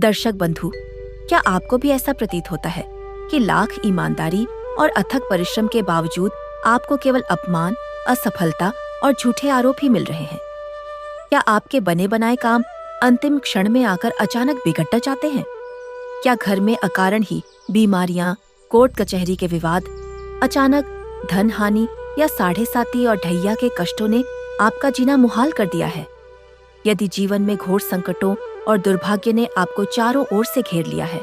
दर्शक बंधु, क्या आपको भी ऐसा प्रतीत होता है कि लाख ईमानदारी और अथक परिश्रम के बावजूद आपको केवल अपमान, असफलता और झूठे आरोप ही मिल रहे हैं? क्या आपके बने बनाए काम अंतिम क्षण में आकर अचानक बिगड़ जाते हैं? क्या घर में अकारण ही बीमारियां, कोर्ट कचहरी के विवाद, अचानक धन हानि या साढ़े साती और ढैया के कष्टों ने आपका जीना मुहाल कर दिया है? यदि जीवन में घोर संकटों और दुर्भाग्य ने आपको चारों ओर से घेर लिया है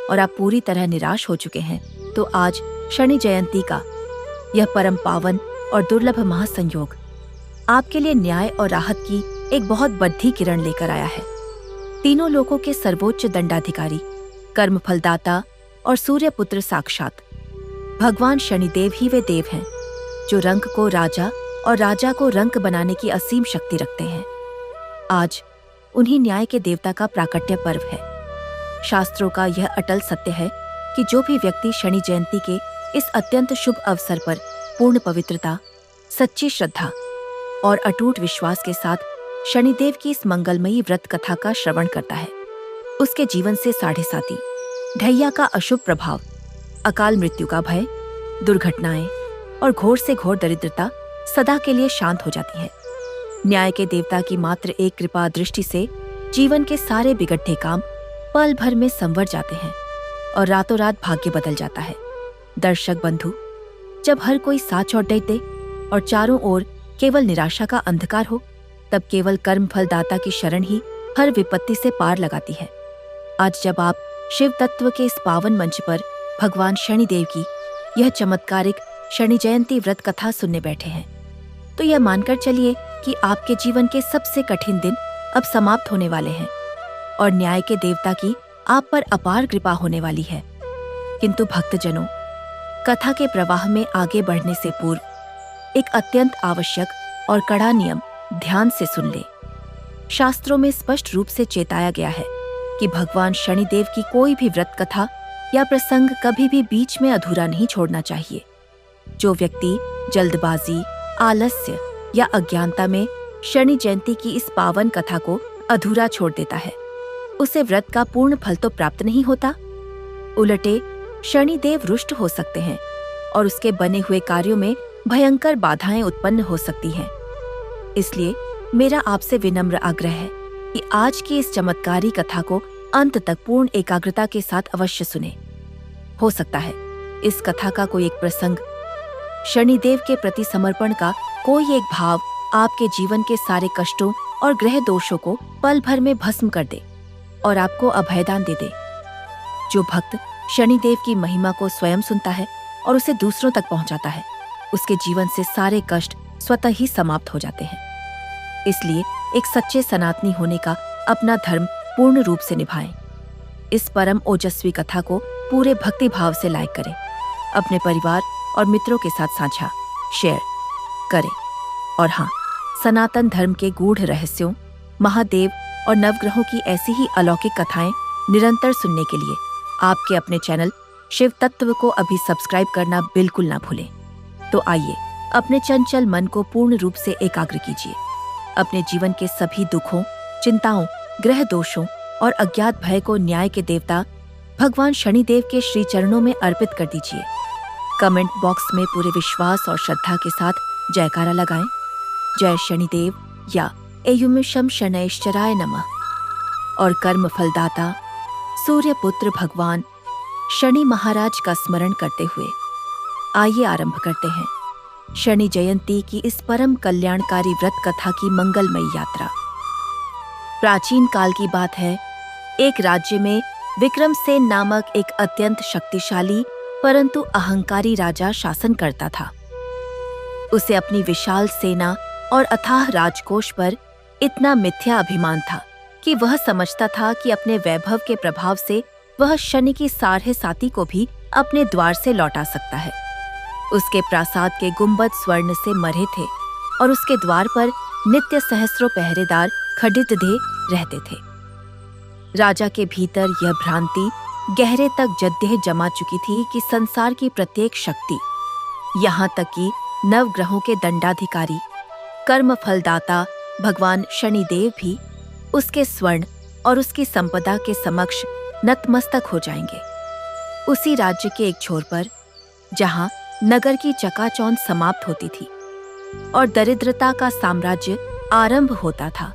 और आप पूरी तरह निराश हो चुके हैं, तो आज शनि जयंती का यह परम पावन और दुर्लभ महासंयोग आपके लिए न्याय और राहत की एक बहुत बड़ी किरण लेकर आया है। तीनों लोकों के सर्वोच्च दंडाधिकारी, कर्मफलदाता और सूर्य पुत्र साक्षात भगवान शनिदेव ही वे देव हैं जो रंक को राजा और राजा को रंक बनाने की असीम शक्ति रखते हैं। आज उन्हीं न्याय के देवता का प्राकट्य पर्व है। शास्त्रों का यह अटल सत्य है कि जो भी व्यक्ति शनि जयंती के इस अत्यंत शुभ अवसर पर पूर्ण पवित्रता, सच्ची श्रद्धा और अटूट विश्वास के साथ शनिदेव की इस मंगलमयी व्रत कथा का श्रवण करता है, उसके जीवन से साढ़े साती, ढैया का अशुभ प्रभाव, अकाल मृत्यु का भय, दुर्घटनाएं और घोर से घोर दरिद्रता सदा के लिए शांत हो जाती है। न्याय के देवता की मात्र एक कृपा दृष्टि से जीवन के सारे बिगड़े काम पल भर में संवर जाते हैं और रातों रात भाग्य बदल जाता है। दर्शक बंधु, जब हर कोई साथ चौड़ देते और चारों ओर केवल निराशा का अंधकार हो, तब केवल कर्म फलदाता की शरण ही हर विपत्ति से पार लगाती है। आज जब आप शिव तत्व के इस पावन मंच पर भगवान शनिदेव की यह चमत्कारिक शनि जयंती व्रत कथा सुनने बैठे हैं, तो यह मानकर चलिए कि आपके जीवन के सबसे कठिन दिन अब समाप्त होने वाले हैं और न्याय के देवता की आप पर अपार कृपा होने वाली है। किंतु भक्तजनों, कथा के प्रवाह में आगे बढ़ने से पूर्व एक अत्यंत आवश्यक और कड़ा नियम ध्यान से सुन ले। शास्त्रों में स्पष्ट रूप से चेताया गया है कि भगवान शनिदेव की कोई भी व्रत कथा या प्रसंग कभी भी बीच में अधूरा नहीं छोड़ना चाहिए। जो व्यक्ति जल्दबाजी, आलस्य या अज्ञानता में शनि जयंती की इस पावन कथा को अधूरा छोड़ देता है, उसे व्रत का पूर्ण फल तो प्राप्त नहीं होता, उलटे शनिदेव रुष्ट हो सकते हैं और उसके बने हुए कार्यों में भयंकर बाधाएं उत्पन्न हो सकती हैं। इसलिए मेरा आपसे विनम्र आग्रह है कि आज की इस चमत्कारी कथा को अंत तक पूर्ण एकाग्रता के साथ अवश्य सुने। हो सकता है इस कथा का कोई एक प्रसंग, शनिदेव के प्रति समर्पण का कोई एक भाव आपके जीवन के सारे कष्टों और ग्रह दोषों को पल भर में भस्म कर दे और आपको अभयदान दे दे। जो भक्त शनिदेव की महिमा को स्वयं सुनता है और उसे दूसरों तक पहुंचाता है, उसके जीवन से सारे कष्ट स्वतः ही समाप्त हो जाते हैं। इसलिए एक सच्चे सनातनी होने का अपना धर्म पूर्ण रूप से निभाएं। इस परम ओजस्वी कथा को पूरे भक्ति भाव से लाइक करें, अपने परिवार और मित्रों के साथ साझा शेयर करें और हाँ, सनातन धर्म के गूढ़ रहस्यों, महादेव और नवग्रहों की ऐसी ही अलौकिक कथाएं निरंतर सुनने के लिए आपके अपने चैनल शिव तत्व को अभी सब्सक्राइब करना बिल्कुल ना भूलें। तो आइए अपने चंचल मन को पूर्ण रूप से एकाग्र कीजिए। अपने जीवन के सभी दुखों, चिंताओं, ग्रह दोषों और अज्ञात भय को न्याय के देवता भगवान शनिदेव के श्री चरणों में अर्पित कर दीजिए। कमेंट बॉक्स में पूरे विश्वास और श्रद्धा के साथ जयकारा लगाएं, जय शनिदेव या एयुमिषम शनैश्चराय नमः। और कर्म फलदाता सूर्य पुत्र भगवान शनि महाराज का स्मरण करते हुए आइए आरंभ करते हैं शनि जयंती की इस परम कल्याणकारी व्रत कथा की मंगलमयी यात्रा। प्राचीन काल की बात है, एक राज्य में विक्रमसेन नामक एक अत्यंत शक्तिशाली परंतु अहंकारी राजा शासन करता था। उसे अपनी विशाल सेना और अथाह राजकोष पर इतना मिथ्या अभिमान था कि वह समझता था कि अपने वैभव के प्रभाव से वह शनि की साढ़े साती को भी अपने द्वार से लौटा सकता है। उसके प्रासाद के गुंबद स्वर्ण से मढ़े थे और उसके द्वार पर नित्य सहस्रों पहरेदार खडित दे रहते थे। राजा के भीतर यह भ्रांति गहरे तक जद्देह जमा चुकी थी कि संसार की प्रत्येक शक्ति, यहाँ तक कि नवग्रहों के दंडाधिकारी, कर्म फलदाता भगवान शनिदेव भी उसके स्वर्ण और उसकी संपदा के समक्ष नतमस्तक हो जाएंगे। उसी राज्य के एक छोर पर, जहां नगर की चकाचौंध समाप्त होती थी और दरिद्रता का साम्राज्य आरंभ होता था,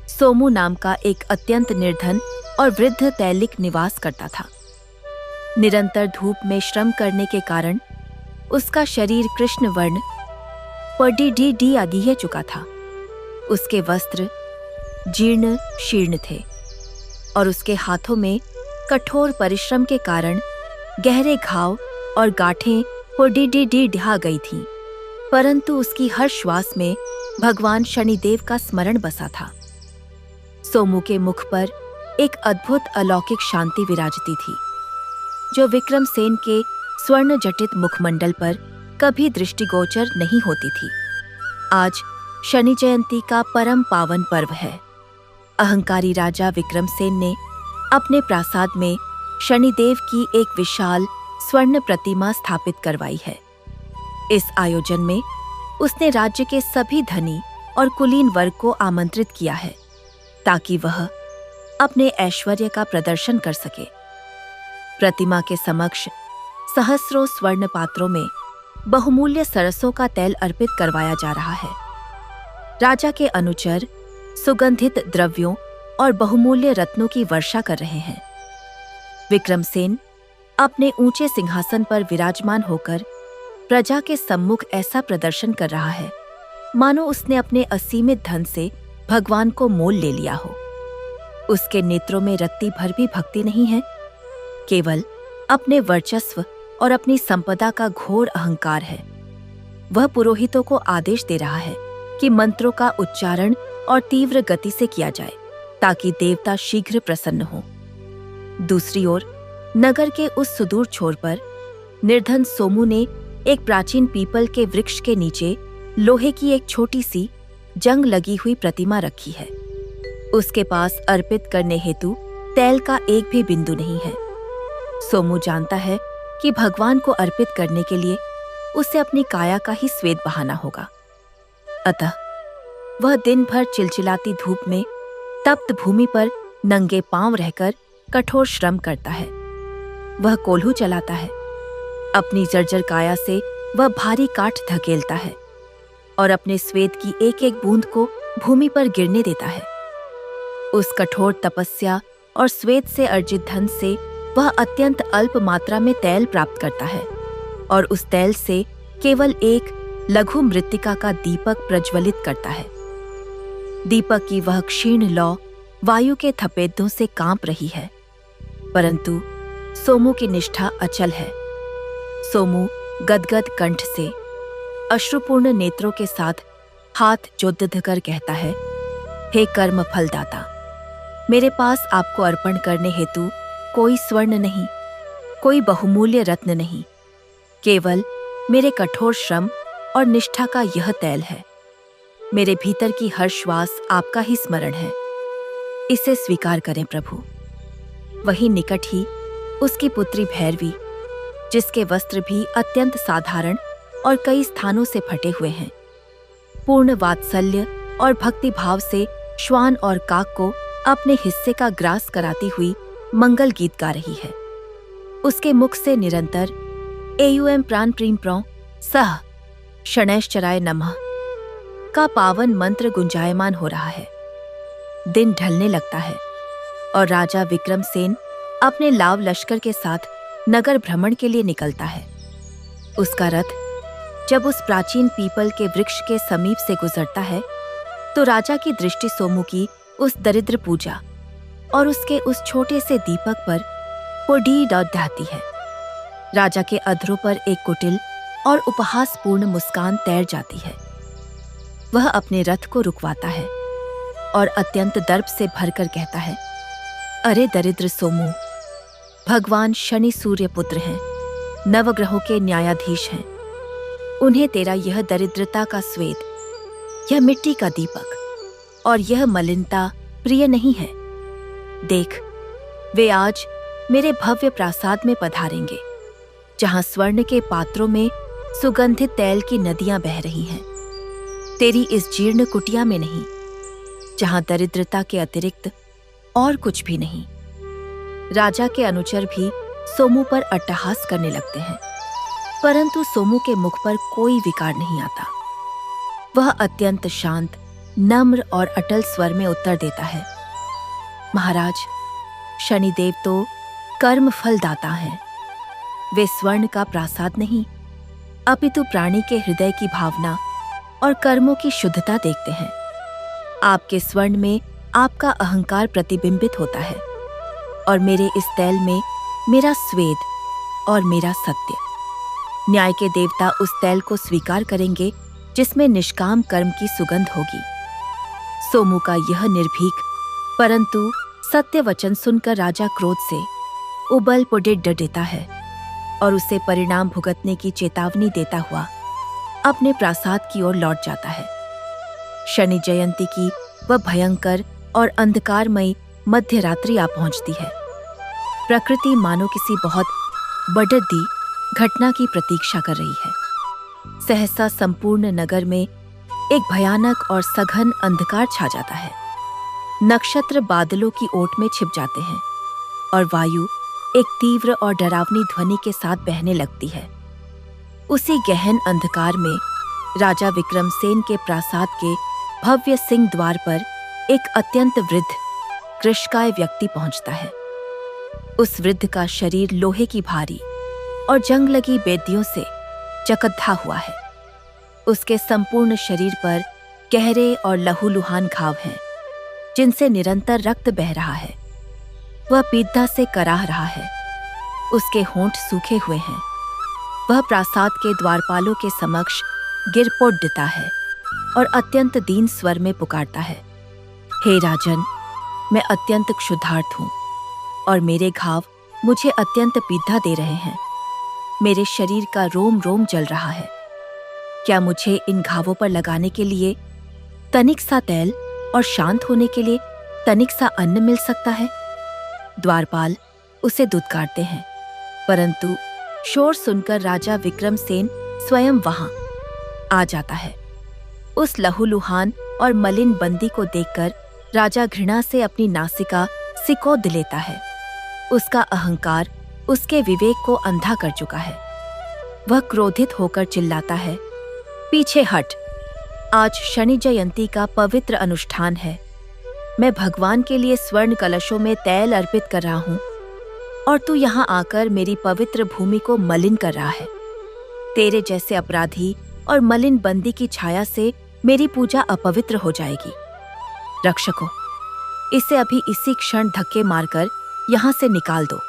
सोमू नाम का एक अत्यंत निर्धन और वृद्ध तैलिक निवास करता था। निरंतर धूप में श्रम करने के कारण उसका शरीर कृष्ण वर्ण पडी आदिह चुका था। उसके वस्त्र जीर्ण शीर्ण थे और उसके हाथों में कठोर परिश्रम के कारण गहरे घाव और गांठें पडी ढा गई थीं, परंतु उसकी हर श्वास में भगवान शनिदेव का स्मरण बसा था। सोमू के मुख पर एक अद्भुत अलौकिक शांति विराजती थी, जो विक्रमसेन के स्वर्ण जटित मुखमंडल पर कभी दृष्टिगोचर नहीं होती थी। आज शनि जयंती का परम पावन पर्व है। अहंकारी राजा विक्रमसेन ने अपने प्रासाद में शनिदेव की एक विशाल स्वर्ण प्रतिमा स्थापित करवाई है। इस आयोजन में उसने राज्य के सभी धनी और कुलीन वर्ग को आमंत्रित किया है, ताकि वह अपने ऐश्वर्य का प्रदर्शन कर सके। प्रतिमा के समक्ष सहस्रों स्वर्ण पात्रों में बहुमूल्य सरसों का तेल अर्पित करवाया जा रहा है। राजा के अनुचर सुगंधित द्रव्यों और बहुमूल्य रत्नों की वर्षा कर रहे हैं। विक्रमसेन अपने ऊंचे सिंहासन पर विराजमान होकर प्रजा के सम्मुख ऐसा प्रदर्शन कर रहा है, मानो उसने अपने असीमित धन से भगवान को मोल ले लिया हो। उसके नेत्रों में रत्ती भर भी भक्ति नहीं है, केवल अपने वर्चस्व और अपनी संपदा का घोर अहंकार है। वह पुरोहितों को आदेश दे रहा है कि मंत्रों का उच्चारण और तीव्र गति से किया जाए, ताकि देवता शीघ्र प्रसन्न हो। दूसरी ओर नगर के उस सुदूर छोर पर निर्धन सोमू ने एक प्राचीन पीपल के वृक्ष के नीचे लोहे की एक छोटी सी जंग लगी हुई प्रतिमा रखी है। उसके पास अर्पित करने हेतु तेल का एक भी बिंदु नहीं है। सोमू जानता है कि भगवान को अर्पित करने के लिए उसे अपनी काया का ही स्वेद बहाना होगा। अतः वह दिन भर चिलचिलाती धूप में तप्त भूमि पर नंगे पांव रहकर कठोर श्रम करता है। वह कोल्हू चलाता है। अपनी जर्जर काया से वह भारी काठ धकेलता है और अपने स्वेद की एक एक बूंद को भूमि पर गिरने देता है। उस कठोर तपस्या और स्वेद से अर्जित धन से वह अत्यंत अल्प मात्रा में तेल प्राप्त करता है और उस तेल से केवल एक लघु मृत्तिका का दीपक प्रज्वलित करता है। दीपक की वह क्षीण लौ वायु के थपेदों से कांप रही है, परंतु सोमू की निष्ठा अचल है। सोमू गदगद कंठ से अश्रुपूर्ण नेत्रों के साथ हाथ जोड़ कर कहता है, हे कर्म फलदाता, मेरे पास आपको अर्पण करने हेतु कोई स्वर्ण नहीं, कोई बहुमूल्य रत्न नहीं, केवल मेरे कठोर श्रम और निष्ठा का यह तेल है। मेरे भीतर की हर श्वास आपका ही स्मरण है। इसे स्वीकार करें प्रभु। वहीं निकट ही उसकी पुत्री भैरवी, जिसके वस्त्र भी अत्यंत साधारण और कई स्थानों से फटे हुए हैं, पूर्ण वात्सल्य और भक्ति भाव से श्वान और काक को अपने हिस्से का ग्रास कराती हुई मंगल गीत गा रही है। उसके मुख से निरंतर एयुएम प्राण प्रीम प्रौ सह शनैश्चराय नमः का पावन मंत्र गुंजायमान हो रहा है। दिन ढलने लगता है और राजा विक्रमसेन अपने लाव लश्कर के साथ नगर भ्रमण के लिए निकलता है। उसका रथ जब उस प्राचीन पीपल के वृक्ष के समीप से गुजरता है, तो राजा की दृष्टि सोमू की उस दरिद्र पूजा और उसके उस छोटे से दीपक पर पोडी दौड़ती है। राजा के अधरों पर एक कुटिल और उपहासपूर्ण मुस्कान तैर जाती है। वह अपने रथ को रुकवाता है और अत्यंत दर्प से भरकर कहता है, अरे दरिद्र सोमू, भगवान शनि सूर्य पुत्र हैं, नवग्रहों के न्यायाधीश हैं। उन्हें तेरा यह दरिद्रता का स्वेद, यह मिट्टी का दीपक और यह मलिनता प्रिय नहीं है। देख, वे आज मेरे भव्य प्रासाद में पधारेंगे, जहां स्वर्ण के पात्रों में सुगंधित तेल की नदियां बह रही हैं। तेरी इस जीर्ण कुटिया में नहीं, जहां दरिद्रता के अतिरिक्त और कुछ भी नहीं। राजा के अनुचर भी सोमू पर अट्टहास करने लगते हैं, परंतु सोमू के मुख पर कोई विकार नहीं आता। वह अत्यंत शांत, नम्र और अटल स्वर में उत्तर देता है, महाराज, शनिदेव तो कर्म फलदाता हैं। वे स्वर्ण का प्रासाद नहीं, अपितु प्राणी के हृदय की भावना और कर्मों की शुद्धता देखते हैं। आपके स्वर्ण में आपका अहंकार प्रतिबिंबित होता है और मेरे इस तैल में मेरा स्वेद और मेरा सत्य। न्याय के देवता उस तैल को स्वीकार करेंगे जिसमें निष्काम कर्म की सुगंध होगी। सोमू का यह निर्भीक परंतु सत्य वचन सुनकर राजा क्रोध से उबल पुडे डर देता है और उसे परिणाम भुगतने की चेतावनी देता हुआ अपने प्रासाद की ओर लौट जाता है। शनि जयंती की वह भयंकर और अंधकारमयी मध्यरात्रि आ पहुंचती है। प्रकृति मानो किसी बहुत बढ़ती घटना की प्रतीक्षा कर रही है। सहसा संपूर्ण नगर में एक भयानक और सघन अंधकार छा जाता है। नक्षत्र बादलों की ओट में छिप जाते हैं और वायु एक तीव्र और डरावनी ध्वनि के साथ बहने लगती है। उसी गहन अंधकार में राजा विक्रमसेन के प्रासाद के भव्य सिंह द्वार पर एक अत्यंत वृद्ध कृशकाय व्यक्ति पहुंचता है। उस वृद्ध का शरीर लोहे की भारी और जंग लगी बेदियों से चकत्था हुआ है। उसके संपूर्ण शरीर पर गहरे और लहूलुहान घाव हैं, जिनसे निरंतर रक्त बह रहा है। वह पीड़ा से कराह रहा है। उसके होंठ सूखे हुए हैं। वह प्रासाद के द्वारपालों के समक्ष गिर पड़ता है और अत्यंत दीन स्वर में पुकारता है, हे राजन, मैं अत्यंत क्षुधार्त हूँ और मेरे घाव मुझे अत्यंत पीड़ा दे रहे हैं। मेरे शरीर का रोम रोम जल रहा है। क्या मुझे इन घावों पर लगाने के लिए तनिक सा तेल और शांत होने के लिए तनिक सा अन्न मिल सकता है? द्वारपाल उसे दुत्कारते हैं, परंतु शोर सुनकर राजा विक्रमसेन स्वयं वहां आ जाता है। उस लहूलुहान और मलिन बंदी को देखकर राजा घृणा से अपनी नासिका सिकोड़ लेता है। उसका अहंकार उसके विवेक को अंधा कर चुका है। वह क्रोधित होकर चिल्लाता है, पीछे हट, आज शनि जयंती का पवित्र अनुष्ठान है। मैं भगवान के लिए स्वर्ण कलशों में तैल अर्पित कर रहा हूँ और तू यहाँ आकर मेरी पवित्र भूमि को मलिन कर रहा है। तेरे जैसे अपराधी और मलिन बंदी की छाया से मेरी पूजा अपवित्र हो जाएगी। रक्षकों, इसे अभी इसी क्षण धक्के मारकर यहाँ से निकाल दो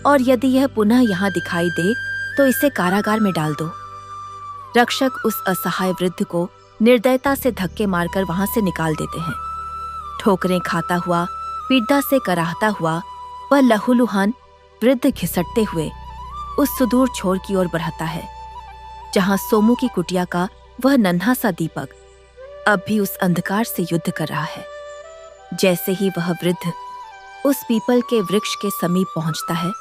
और यदि यह पुनः यहाँ दिखाई दे तो इसे कारागार में डाल दो। रक्षक उस असहाय वृद्ध को निर्दयता से धक्के मारकर वहां से निकाल देते हैं। ठोकरें खाता हुआ, पीड़ा से कराहता हुआ वह लहूलुहान वृद्ध घिसटते हुए उस सुदूर छोर की ओर बढ़ता है, जहां सोमू की कुटिया का वह नन्हा सा दीपक अब भी उस अंधकार से युद्ध कर रहा है। जैसे ही वह वृद्ध उस पीपल के वृक्ष के समीप पहुंचता है,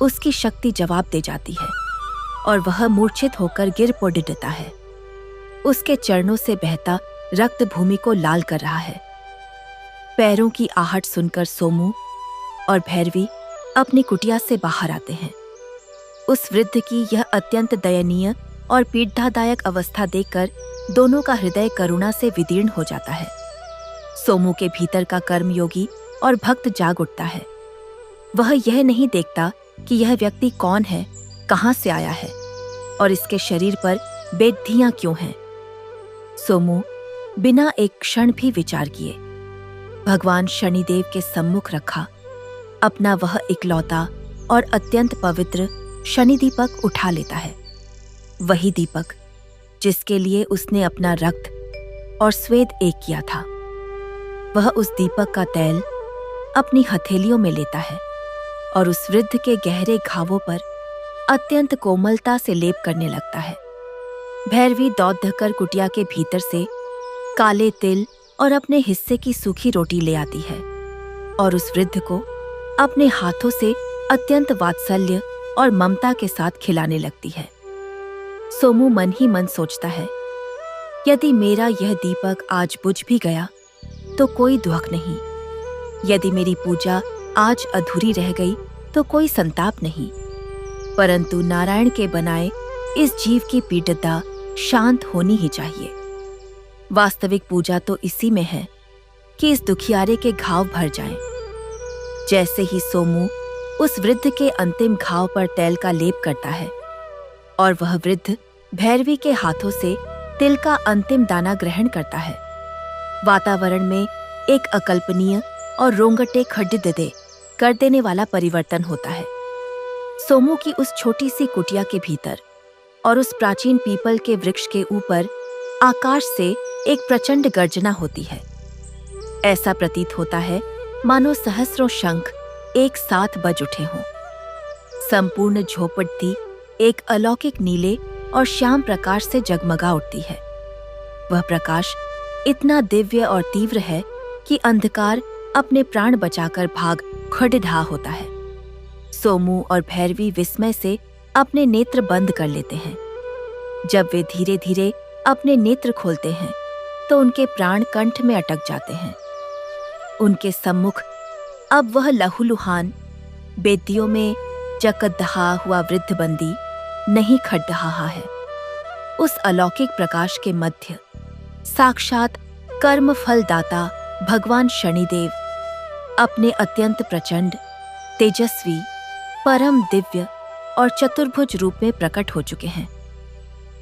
उसकी शक्ति जवाब दे जाती है और वह मूर्छित होकर गिर पड़ता है। उसके चरणों से बहता रक्त भूमि को लाल कर रहा है। पैरों की आहट सुनकर सोमू और भैरवी अपनी कुटिया से बाहर आते हैं। उस वृद्ध की यह अत्यंत दयनीय और पीड़ादायक अवस्था देखकर दोनों का हृदय करुणा से विदीर्ण हो जाता है। सोमू के भीतर का कर्मयोगी और भक्त जाग उठता है। वह यह नहीं देखता कि यह व्यक्ति कौन है, कहां से आया है और इसके शरीर पर बेधियां क्यों हैं। सोमू बिना एक क्षण भी विचार किए भगवान शनिदेव के सम्मुख रखा अपना वह इकलौता और अत्यंत पवित्र शनि दीपक उठा लेता है। वही दीपक जिसके लिए उसने अपना रक्त और स्वेद एक किया था। वह उस दीपक का तैल अपनी हथेलियों में लेता है और उस वृद्ध के गहरे घावों पर अत्यंत कोमलता से लेप करने लगता है। भैरवी दौड़ कर कुटिया के भीतर से काले तिल और अपने हिस्से की सूखी रोटी ले आती है और उस वृद्ध को अपने हाथों से अत्यंत वात्सल्य और ममता के साथ खिलाने लगती है। सोमू मन ही मन सोचता है, यदि मेरा यह दीपक आज बुझ भी गया तो कोई दुख नहीं, यदि मेरी पूजा आज अधूरी रह गई तो कोई संताप नहीं, परंतु नारायण के बनाए इस जीव की पीड़िता शांत होनी ही चाहिए। वास्तविक पूजा तो इसी में है कि इस दुखियारे के घाव भर जाएं। जैसे ही सोमू उस वृद्ध के अंतिम घाव पर तैल का लेप करता है और वह वृद्ध भैरवी के हाथों से तिल का अंतिम दाना ग्रहण करता है, वातावरण में एक अकल्पनीय और रोंगटे खड़िददे कर देने वाला परिवर्तन होता है। सोमू की उस छोटी सी कुटिया के भीतर और उस प्राचीन पीपल के वृक्ष के ऊपर आकाश से एक प्रचंड गर्जना होती है। ऐसा प्रतीत होता है मानो सहस्रों शंख एक साथ बज उठे हों। संपूर्ण झोपड़ी एक अलौकिक नीले और श्याम प्रकाश से जगमगा उठती है। वह प्रकाश इतना दिव्य और तीव्र है कि अंधकार अपने प्राण बचाकर भाग खड़िढा होता है। सोमू और भैरवी विस्मय से अपने नेत्र बंद कर लेते हैं। जब वे धीरे धीरे अपने नेत्र खोलते हैं तो उनके प्राण कंठ में अटक जाते हैं। उनके सम्मुख अब वह लहूलुहान बेदियों में जकदहा हुआ वृद्ध बंदी नहीं खड़ रहा है। उस अलौकिक प्रकाश के मध्य साक्षात कर्म फलदाता भगवान शनिदेव अपने अत्यंत प्रचंड, तेजस्वी, परम दिव्य और चतुर्भुज रूप में प्रकट हो चुके हैं।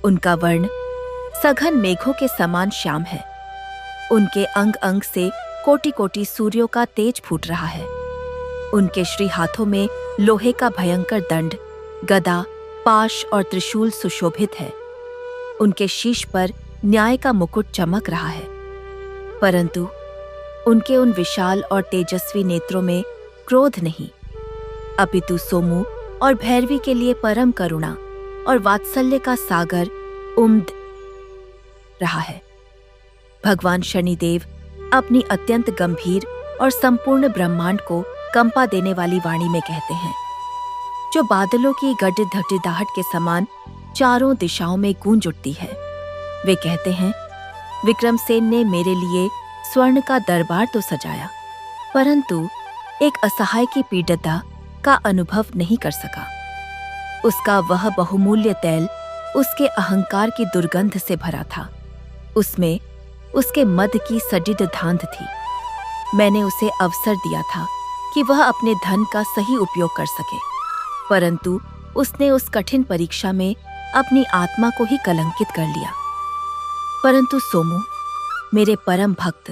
उनका वर्ण सघन मेघों के समान श्याम है। उनके अंग अंग से कोटि कोटि सूर्यों का तेज फूट रहा है। उनके श्री हाथों में लोहे का भयंकर दंड, गदा, पाश और त्रिशूल सुशोभित है। उनके शीश पर न्याय का मुकुट चमक रहा है, परंतु उनके उन विशाल और तेजस्वी नेत्रों में क्रोध नहीं, अपितु सोमू और भैरवी के लिए परम करुणा और वात्सल्य का सागर उम्द रहा है। भगवान शनिदेव अपनी अत्यंत गंभीर और संपूर्ण ब्रह्मांड को कंपा देने वाली वाणी में कहते हैं, जो बादलों की गड़गड़ाहट के समान चारों दिशाओं में गूंज उठती है। वे कहते हैं, विक्रमसेन ने मेरे लिए स्वर्ण का दरबार तो सजाया, परंतु एक असहाय की पीड़िता का अनुभव नहीं कर सका। उसका वह बहुमूल्य तैल उसके अहंकार की दुर्गंध से भरा था। उसमें उसके मद की सडिद धांध थी। मैंने उसे अवसर दिया था कि वह अपने धन का सही उपयोग कर सके, परंतु उसने उस कठिन परीक्षा में अपनी आत्मा को ही कलंकित कर लिया। परंतु सोमू, मेरे परम भक्त,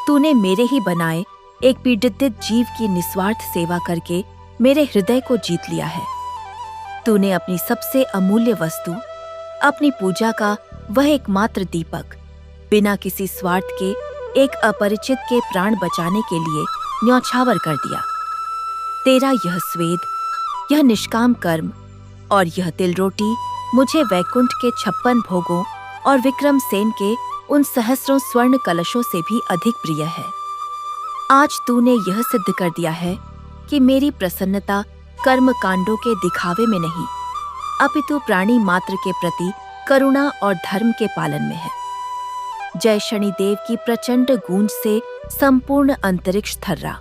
तूने मेरे ही बनाए एक पीड़ित जीव की निस्वार्थ सेवा करके मेरे हृदय को जीत लिया है। तूने अपनी सबसे अमूल्य वस्तु, अपनी पूजा का वह एकमात्र दीपक, बिना किसी स्वार्थ के एक अपरिचित के प्राण बचाने के लिए न्यौछावर कर दिया। तेरा यह स्वेद, यह निष्काम कर्म और यह तिल रोटी मुझे वैकुंठ के 56 भोगों और विक्रमसेन के उन सहस्रों स्वर्ण कलशों से भी अधिक प्रिय है। आज तूने यह सिद्ध कर दिया है कि मेरी प्रसन्नता कर्म कांडों के दिखावे में नहीं, अपितु प्राणी मात्र के प्रति करुणा और धर्म के पालन में है। जय शनिदेव की प्रचंड गूंज से संपूर्ण अंतरिक्ष थर्रा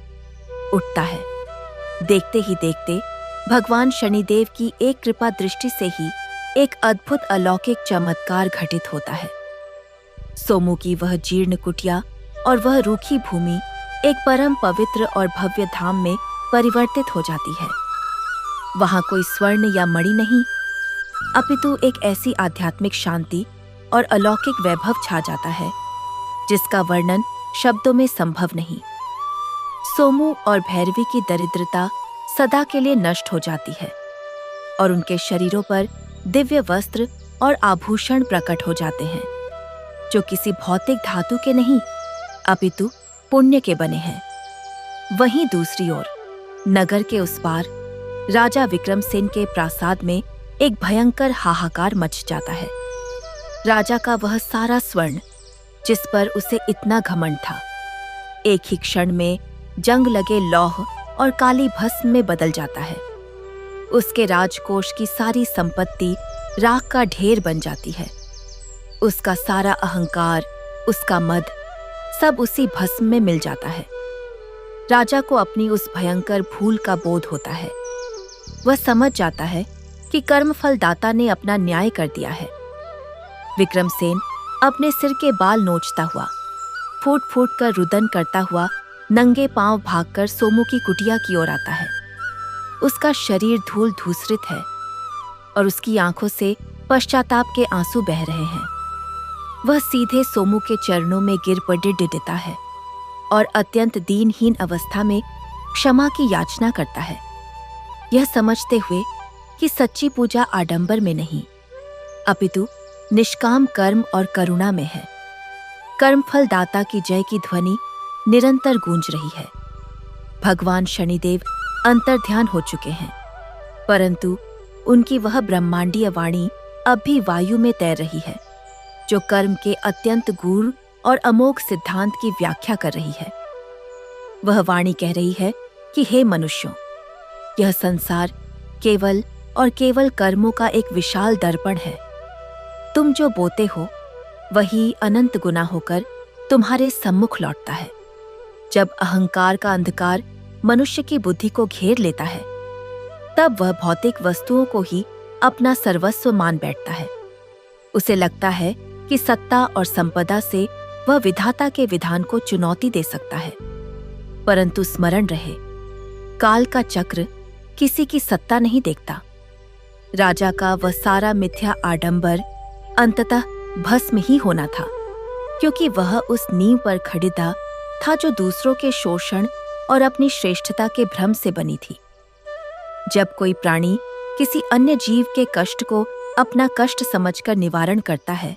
उठता है। देखते ही देखते भगवान शनिदेव की एक कृपा दृष्टि से ही एक अद्भुत अलौकिक चमत्कार घटित होता है। सोमू की वह जीर्ण कुटिया और वह रूखी भूमि एक परम पवित्र और भव्य धाम में परिवर्तित हो जाती है। वहां कोई स्वर्ण या मणि नहीं, अपितु एक ऐसी आध्यात्मिक शांति और अलौकिक वैभव छा जाता है जिसका वर्णन शब्दों में संभव नहीं। सोमू और भैरवी की दरिद्रता सदा के लिए नष्ट हो जाती है और उनके शरीरों पर दिव्य वस्त्र और आभूषण प्रकट हो जाते हैं, जो किसी भौतिक धातु के नहीं, अपितु पुण्य के बने हैं। वहीं दूसरी ओर नगर के उस पार राजा विक्रमसेन के प्रासाद में एक भयंकर हाहाकार मच जाता है। राजा का वह सारा स्वर्ण जिस पर उसे इतना घमंड था, एक ही क्षण में जंग लगे लौह और काली भस्म में बदल जाता है। उसके राजकोष की सारी संपत्ति राख का ढेर बन जाती है। उसका सारा अहंकार, उसका मद, सब उसी भस्म में मिल जाता है। राजा को अपनी उस भयंकर भूल का बोध होता है। वह समझ जाता है कि कर्मफल दाता ने अपना न्याय कर दिया है। विक्रमसेन अपने सिर के बाल नोचता हुआ, फूट फूट कर रुदन करता हुआ नंगे पांव भागकर सोमू की कुटिया की ओर आता है। उसका शरीर धूल धूसरित है और उसकी आंखों से पश्चाताप के आंसू बह रहे हैं। वह सीधे सोमू के चरणों में गिर पड़ डिडता है और अत्यंत दीनहीन अवस्था में क्षमा की याचना करता है, यह समझते हुए कि सच्ची पूजा आडंबर में नहीं अपितु निष्काम कर्म और करुणा में है। कर्मफल दाता की जय की ध्वनि निरंतर गूंज रही है। भगवान शनिदेव अंतर्ध्यान हो चुके हैं, परंतु उनकी वह ब्रह्मांडीय वाणी अब भी वायु में तैर रही है, जो कर्म के अत्यंत गूढ़ और अमोघ सिद्धांत की व्याख्या कर रही है। वह वाणी कह रही है कि हे मनुष्यों, यह संसार केवल और केवल कर्मों का एक विशाल दर्पण है। तुम जो बोते हो वही अनंत गुना होकर तुम्हारे सम्मुख लौटता है। जब अहंकार का अंधकार मनुष्य की बुद्धि को घेर लेता है, तब वह भौतिक वस्तुओं को ही अपना सर्वस्व मान बैठता है। उसे लगता है कि सत्ता और संपदा से वह विधाता के विधान को चुनौती दे सकता है, परंतु स्मरण रहे, काल का चक्र किसी की सत्ता नहीं देखता। राजा का वह सारा मिथ्या आडंबर अंततः भस्म ही होना था, क्योंकि वह उस नींव पर खड़िदा था जो दूसरों के शोषण और अपनी श्रेष्ठता के भ्रम से बनी थी। जब कोई प्राणी किसी अन्य जीव के कष्ट को अपना कष्ट समझकर निवारण करता है,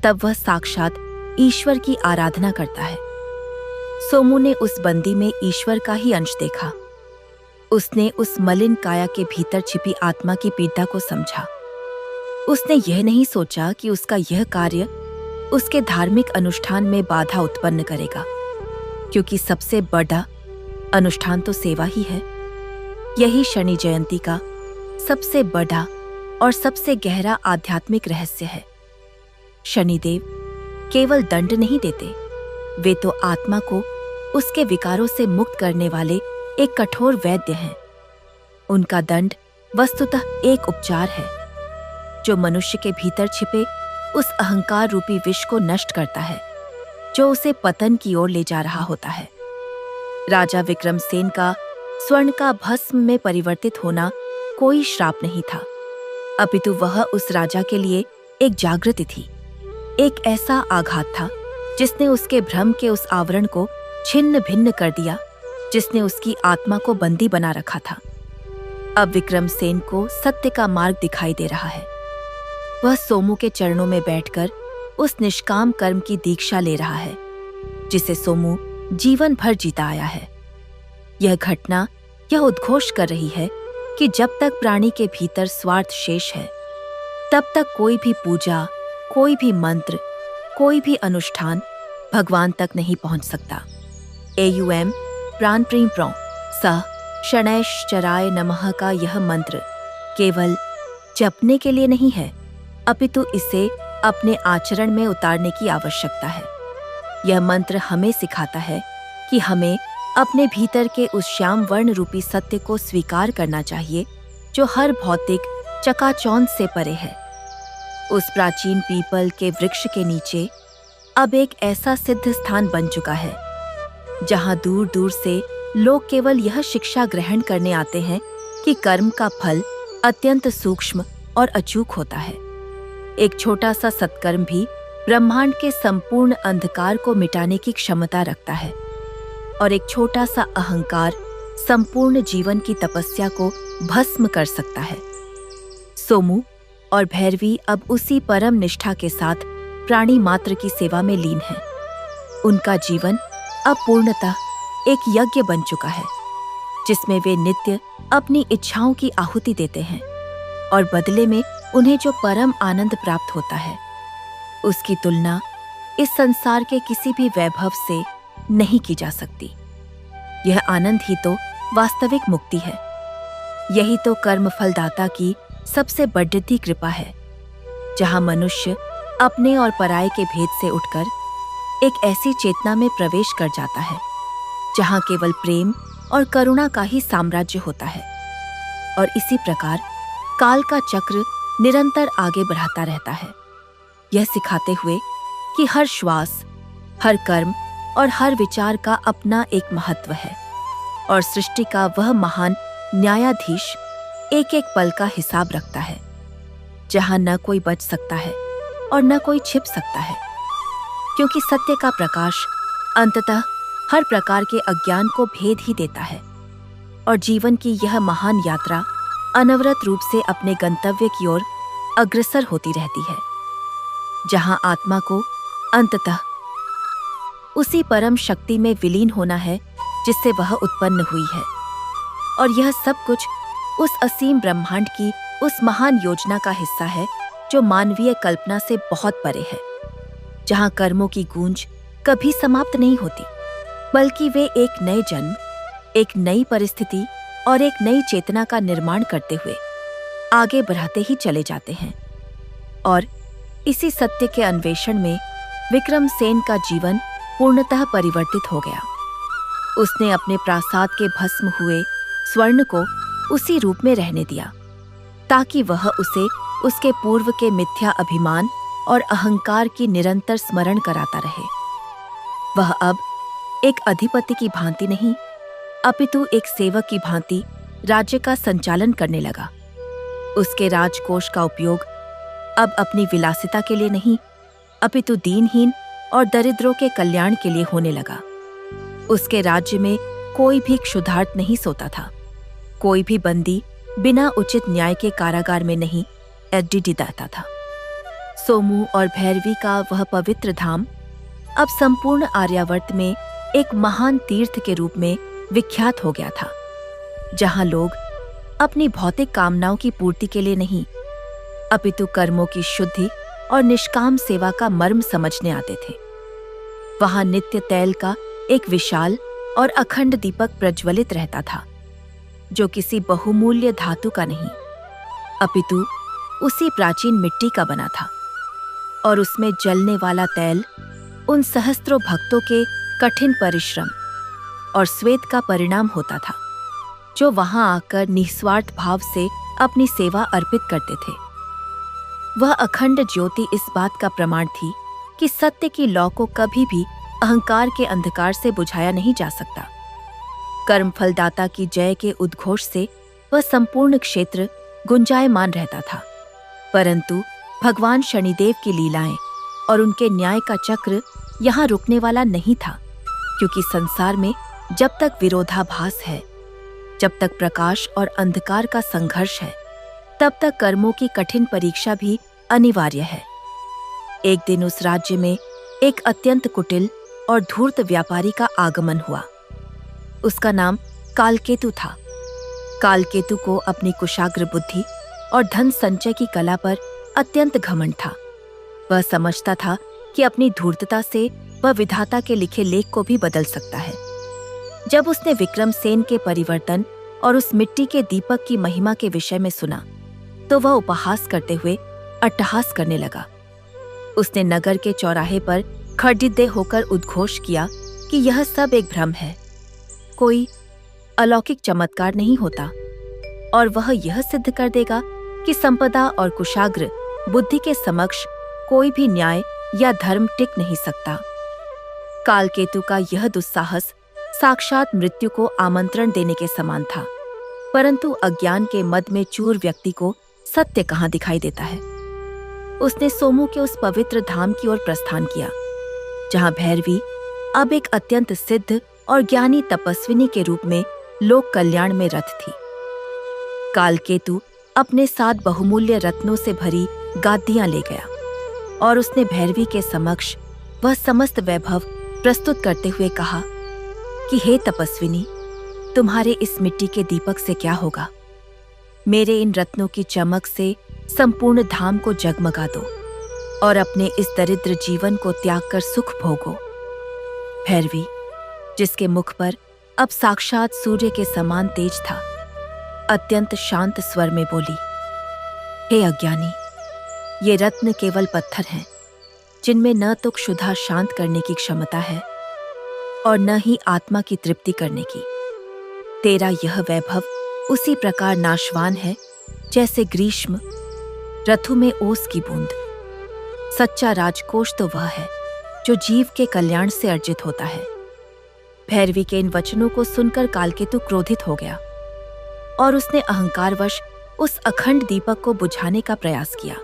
तब वह साक्षात ईश्वर की आराधना करता है। सोमू ने उस बंदी में ईश्वर का ही अंश देखा। उसने उस मलिन काया के भीतर छिपी आत्मा की पीड़ा को समझा। उसने यह नहीं सोचा कि उसका यह कार्य उसके धार्मिक अनुष्ठान में बाधा उत्पन्न करेगा, क्योंकि सबसे बड़ा अनुष्ठान तो सेवा ही है। यही शनि जयंती का सबसे बड़ा और सबसे गहरा आध्यात्मिक रहस्य है। शनिदेव केवल दंड नहीं देते, वे तो आत्मा को उसके विकारों से मुक्त करने वाले एक कठोर वैद्य हैं। उनका दंड वस्तुतः एक उपचार है, जो मनुष्य के भीतर छिपे उस अहंकार रूपी विष को नष्ट करता है, जो उसे पतन की ओर ले जा रहा होता है। राजा विक्रमसेन का स्वर्ण का भस्म में परिवर्तित होना कोई श्राप नहीं था, अपितु वह उस राजा के लिए एक जागृति थी, एक ऐसा आघात था जिसने उसके भ्रम के उस आवरण को छिन्न भिन्न कर दिया, जिसने उसकी आत्मा को बंदी बना रखा था। अब विक्रमसेन को सत्य का मार्ग दिखाई दे रहा है। वह सोमू के चरणों में बैठकर उस निष्काम कर्म की दीक्षा ले रहा है, जिसे सोमू जीवन भर जीता आया है। यह घटना यह उद्घोष कर रही है कि जब तक प्राणी के भीतर स्वार्थ शेष है, तब तक कोई भी पूजा, कोई भी मंत्र, कोई भी अनुष्ठान भगवान तक नहीं पहुंच सकता। AUM प्राण प्रेम प्रों स शनैश्चराय नमः का यह मंत्र केवल जपने के लिए नहीं है, अपितु इसे अपने आचरण में उतारने की आवश्यकता है। यह मंत्र हमें सिखाता है कि हमें अपने भीतर के उस श्याम वर्ण रूपी सत्य को स्वीकार करना चाहिए, जो हर भौतिक चकाचौंध से परे है। उस प्राचीन पीपल के वृक्ष के नीचे अब एक ऐसा सिद्ध स्थान बन चुका है, जहां दूर दूर से लोग केवल यह शिक्षा ग्रहण करने आते हैं कि कर्म का फल अत्यंत सूक्ष्म और अचूक होता है। एक छोटा सा सत्कर्म भी ब्रह्मांड के संपूर्ण अंधकार को मिटाने की क्षमता रखता है, और एक छोटा सा अहंकार संपूर्ण जीवन की तपस्या को भस्म कर सकता है। सोमू और भैरवी अब उसी परम निष्ठा के साथ प्राणी मात्र की सेवा में लीन है। उनका जीवन अब पूर्णतः एक यज्ञ बन चुका है, जिसमें वे नित्य अपनी इच्छाओं की आहुति देते हैं, और बदले में उन्हें जो परम आनंद प्राप्त होता है, उसकी तुलना इस संसार के किसी भी वैभव से नहीं की जा सकती। यह आनंद ही तो वास्तविक मुक्ति है। यही तो कर्म फलदाता की सबसे बढ़ती कृपा है, जहां मनुष्य अपने और पराये के भेद से उठकर एक ऐसी चेतना में प्रवेश कर जाता है जहाँ केवल प्रेम और करुणा का ही साम्राज्य होता है। और इसी प्रकार काल का चक्र निरंतर आगे बढ़ाता रहता है, यह सिखाते हुए कि हर श्वास, हर कर्म और हर विचार का अपना एक महत्व है और सृष्टि का वह महान न्यायाधीश एक एक पल का हिसाब रखता है, जहां न कोई बच सकता है और न कोई छिप सकता है, क्योंकि सत्य का प्रकाश अंततः हर प्रकार के अज्ञान को भेद ही देता है और जीवन की यह महान यात्रा अनवरत रूप से अपने गंतव्य की ओर अग्रसर होती रहती है, जहां आत्मा को अंततः उसी परम शक्ति में विलीन होना है जिससे वह उत्पन्न हुई है। और यह सब कुछ उस असीम ब्रह्मांड की उस महान योजना का हिस्सा है जो मानवीय कल्पना से बहुत परे है, जहां कर्मों की गूंज कभी समाप्त नहीं होती, बल्कि वे एक नए जन्म, एक नई परिस्थिति और एक नई चेतना का निर्माण करते हुए आगे बढ़ाते ही चले जाते हैं। और इसी सत्य के अन्वेषण में विक्रम सेन का जीवन पूर्णतः परिवर्तित हो गया। उसने अपने प्रासाद के भस्म हुए स्वर्ण को उसी रूप में रहने दिया, ताकि वह उसे उसके पूर्व के मिथ्या अभिमान और अहंकार की निरंतर स्मरण कराता रहे। वह अब एक अधिपति की भांति नहीं, अपितु एक सेवक की भांति राज्य का संचालन करने लगा। उसके राजकोष का उपयोग अब अपनी विलासिता के लिए नहीं, अपितु दीनहीन और दरिद्रों के कल्याण के लिए होने लगा। उसके राज्य में कोई भी क्षुधार्त नहीं सोता था, कोई भी बंदी बिना उचित न्याय के कारागार में नहीं एड्डी दाता था। सोमू और भैरवी का वह पवित्र धाम अब संपूर्ण आर्यावर्त में एक महान तीर्थ के रूप में विख्यात हो गया था, जहां लोग अपनी भौतिक कामनाओं की पूर्ति के लिए नहीं, अपितु कर्मों की शुद्धि और निष्काम सेवा का मर्म समझने आते थे। वहां नित्य तैल का एक विशाल और अखंड दीपक प्रज्वलित रहता था, जो किसी बहुमूल्य धातु का नहीं, अपितु उसी प्राचीन मिट्टी का बना था। और उसमें जलने वाला तैल उन सहस्त्रों भक्तों के कठिन परिश्रम और श्वेत का परिणाम होता था, जो वहां आकर निस्वार्थ भाव से अपनी सेवा अर्पित करते थे। वह अखंड ज्योति इस बात का प्रमाण थी कि सत्य की लौ को कभी भी अहंकार के अंधकार से बुझाया नहीं जा सकता। कर्मफलदाता की जय के उद्घोष से वह संपूर्ण क्षेत्र गुंजायमान रहता था, परंतु भगवान शनिदेव की लीलाएं और उनके न्याय का चक्र यहाँ रुकने वाला नहीं था, क्योंकि संसार में जब तक विरोधाभास है, जब तक प्रकाश और अंधकार का संघर्ष है, तब तक कर्मों की कठिन परीक्षा भी अनिवार्य है। एक दिन उस राज्य में एक अत्यंत कुटिल और धूर्त व्यापारी का आगमन हुआ। उसका नाम कालकेतु था। कालकेतु को अपनी कुशाग्र बुद्धि और धन संचय की कला पर अत्यंत घमंड था। वह समझता था कि अपनी धूर्तता से वह विधाता के लिखे लेख को भी बदल सकता है। जब उसने विक्रम सेन के परिवर्तन और उस मिट्टी के दीपक की महिमा के विषय में सुना, तो वह उपहास करते हुए अट्टहास करने लगा। उसने नगर के चौराहे पर खड़िद्दे होकर उद्घोष किया कि यह सब एक भ्रम है, कोई अलौकिक चमत्कार नहीं होता, और वह यह सिद्ध कर देगा कि संपदा और कुशाग्र बुद्धि के समक्ष कोई भी न्याय या धर्म टिक नहीं सकता। कालकेतु का यह दुस्साहस साक्षात मृत्यु को आमंत्रण देने के समान था, परंतु अज्ञान के मद में चूर व्यक्ति को सत्य कहाँ दिखाई देता है। उसने सोमू के उस पवित्र धाम की ओर प्रस्थान किया, जहां भैरवी अब एक अत्यंत सिद्ध और ज्ञानी तपस्विनी के रूप में लोक कल्याण में रत थी। कालकेतु अपने साथ बहुमूल्य रत्नों से भरी गादियां ले गया और उसने भैरवी के समक्ष वह समस्त वैभव प्रस्तुत करते हुए कहा कि हे तपस्विनी, तुम्हारे इस मिट्टी के दीपक से क्या होगा? मेरे इन रत्नों की चमक से संपूर्ण धाम को जगमगा दो और अपने इस दरिद्र जीवन को त्याग कर सुख भोगो। भैरवी, जिसके मुख पर अब साक्षात सूर्य के समान तेज था, अत्यंत शांत स्वर में बोली, हे अज्ञानी, ये रत्न केवल पत्थर हैं, जिनमें न तो क्षुधा शांत करने की क्षमता है और न ही आत्मा की तृप्ति करने की। तेरा यह वैभव उसी प्रकार नाशवान है जैसे ग्रीष्म ऋतु में ओस की बूंद। सच्चा राजकोष तो वह है जो जीव के कल्याण से अर्जित होता है। भैरवी के इन वचनों को सुनकर कालकेतु क्रोधित हो गया और उसने अहंकारवश उस अखंड दीपक को बुझाने का प्रयास किया।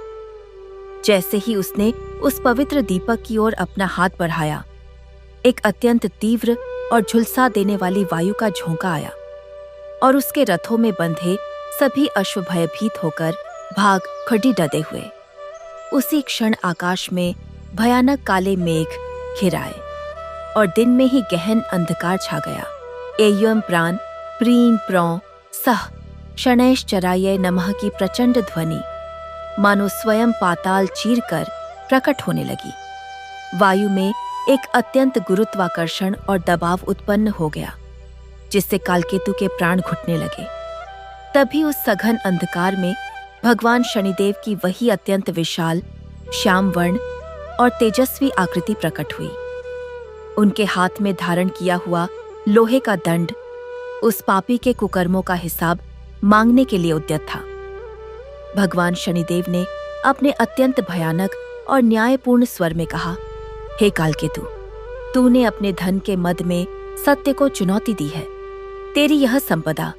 जैसे ही उसने उस पवित्र दीपक की ओर अपना हाथ बढ़ाया, एक अत्यंत तीव्र और झुलसा देने वाली वायु का झोंका आया और उसके रथों में बंधे सभी अश्व भयभीत होकर भाग खड़ी डदे हुए। उसी क्षण आकाश में भयानक काले मेघ घिर आए और दिन में ही गहन अंधकार छा गया। एयम प्राण प्रीं प्रौ सह शनैश्चराय नमः की प्रचंड ध्वनि मानो स्वयं पाताल चीरकर प्रकट होने लगी। वायु में एक अत्यंत गुरुत्वाकर्षण और दबाव उत्पन्न हो गया, जिससे कालकेतु के प्राण घुटने लगे। तभी उस सघन अंधकार में भगवान शनिदेव की वही अत्यंत विशाल, श्याम वर्ण और तेजस्वी आकृति प्रकट हुई। उनके हाथ में धारण किया हुआ लोहे का दंड उस पापी के कुकर्मों का हिसाब मांगने के लिए उद्यत था। भगवान शनिदेव ने अपने अत्यंत भयानक और न्यायपूर्ण स्वर में कहा, हे कालकेतु, तूने अपने धन के मद में सत्य को चुनौती दी है। तेरी यह संपदा,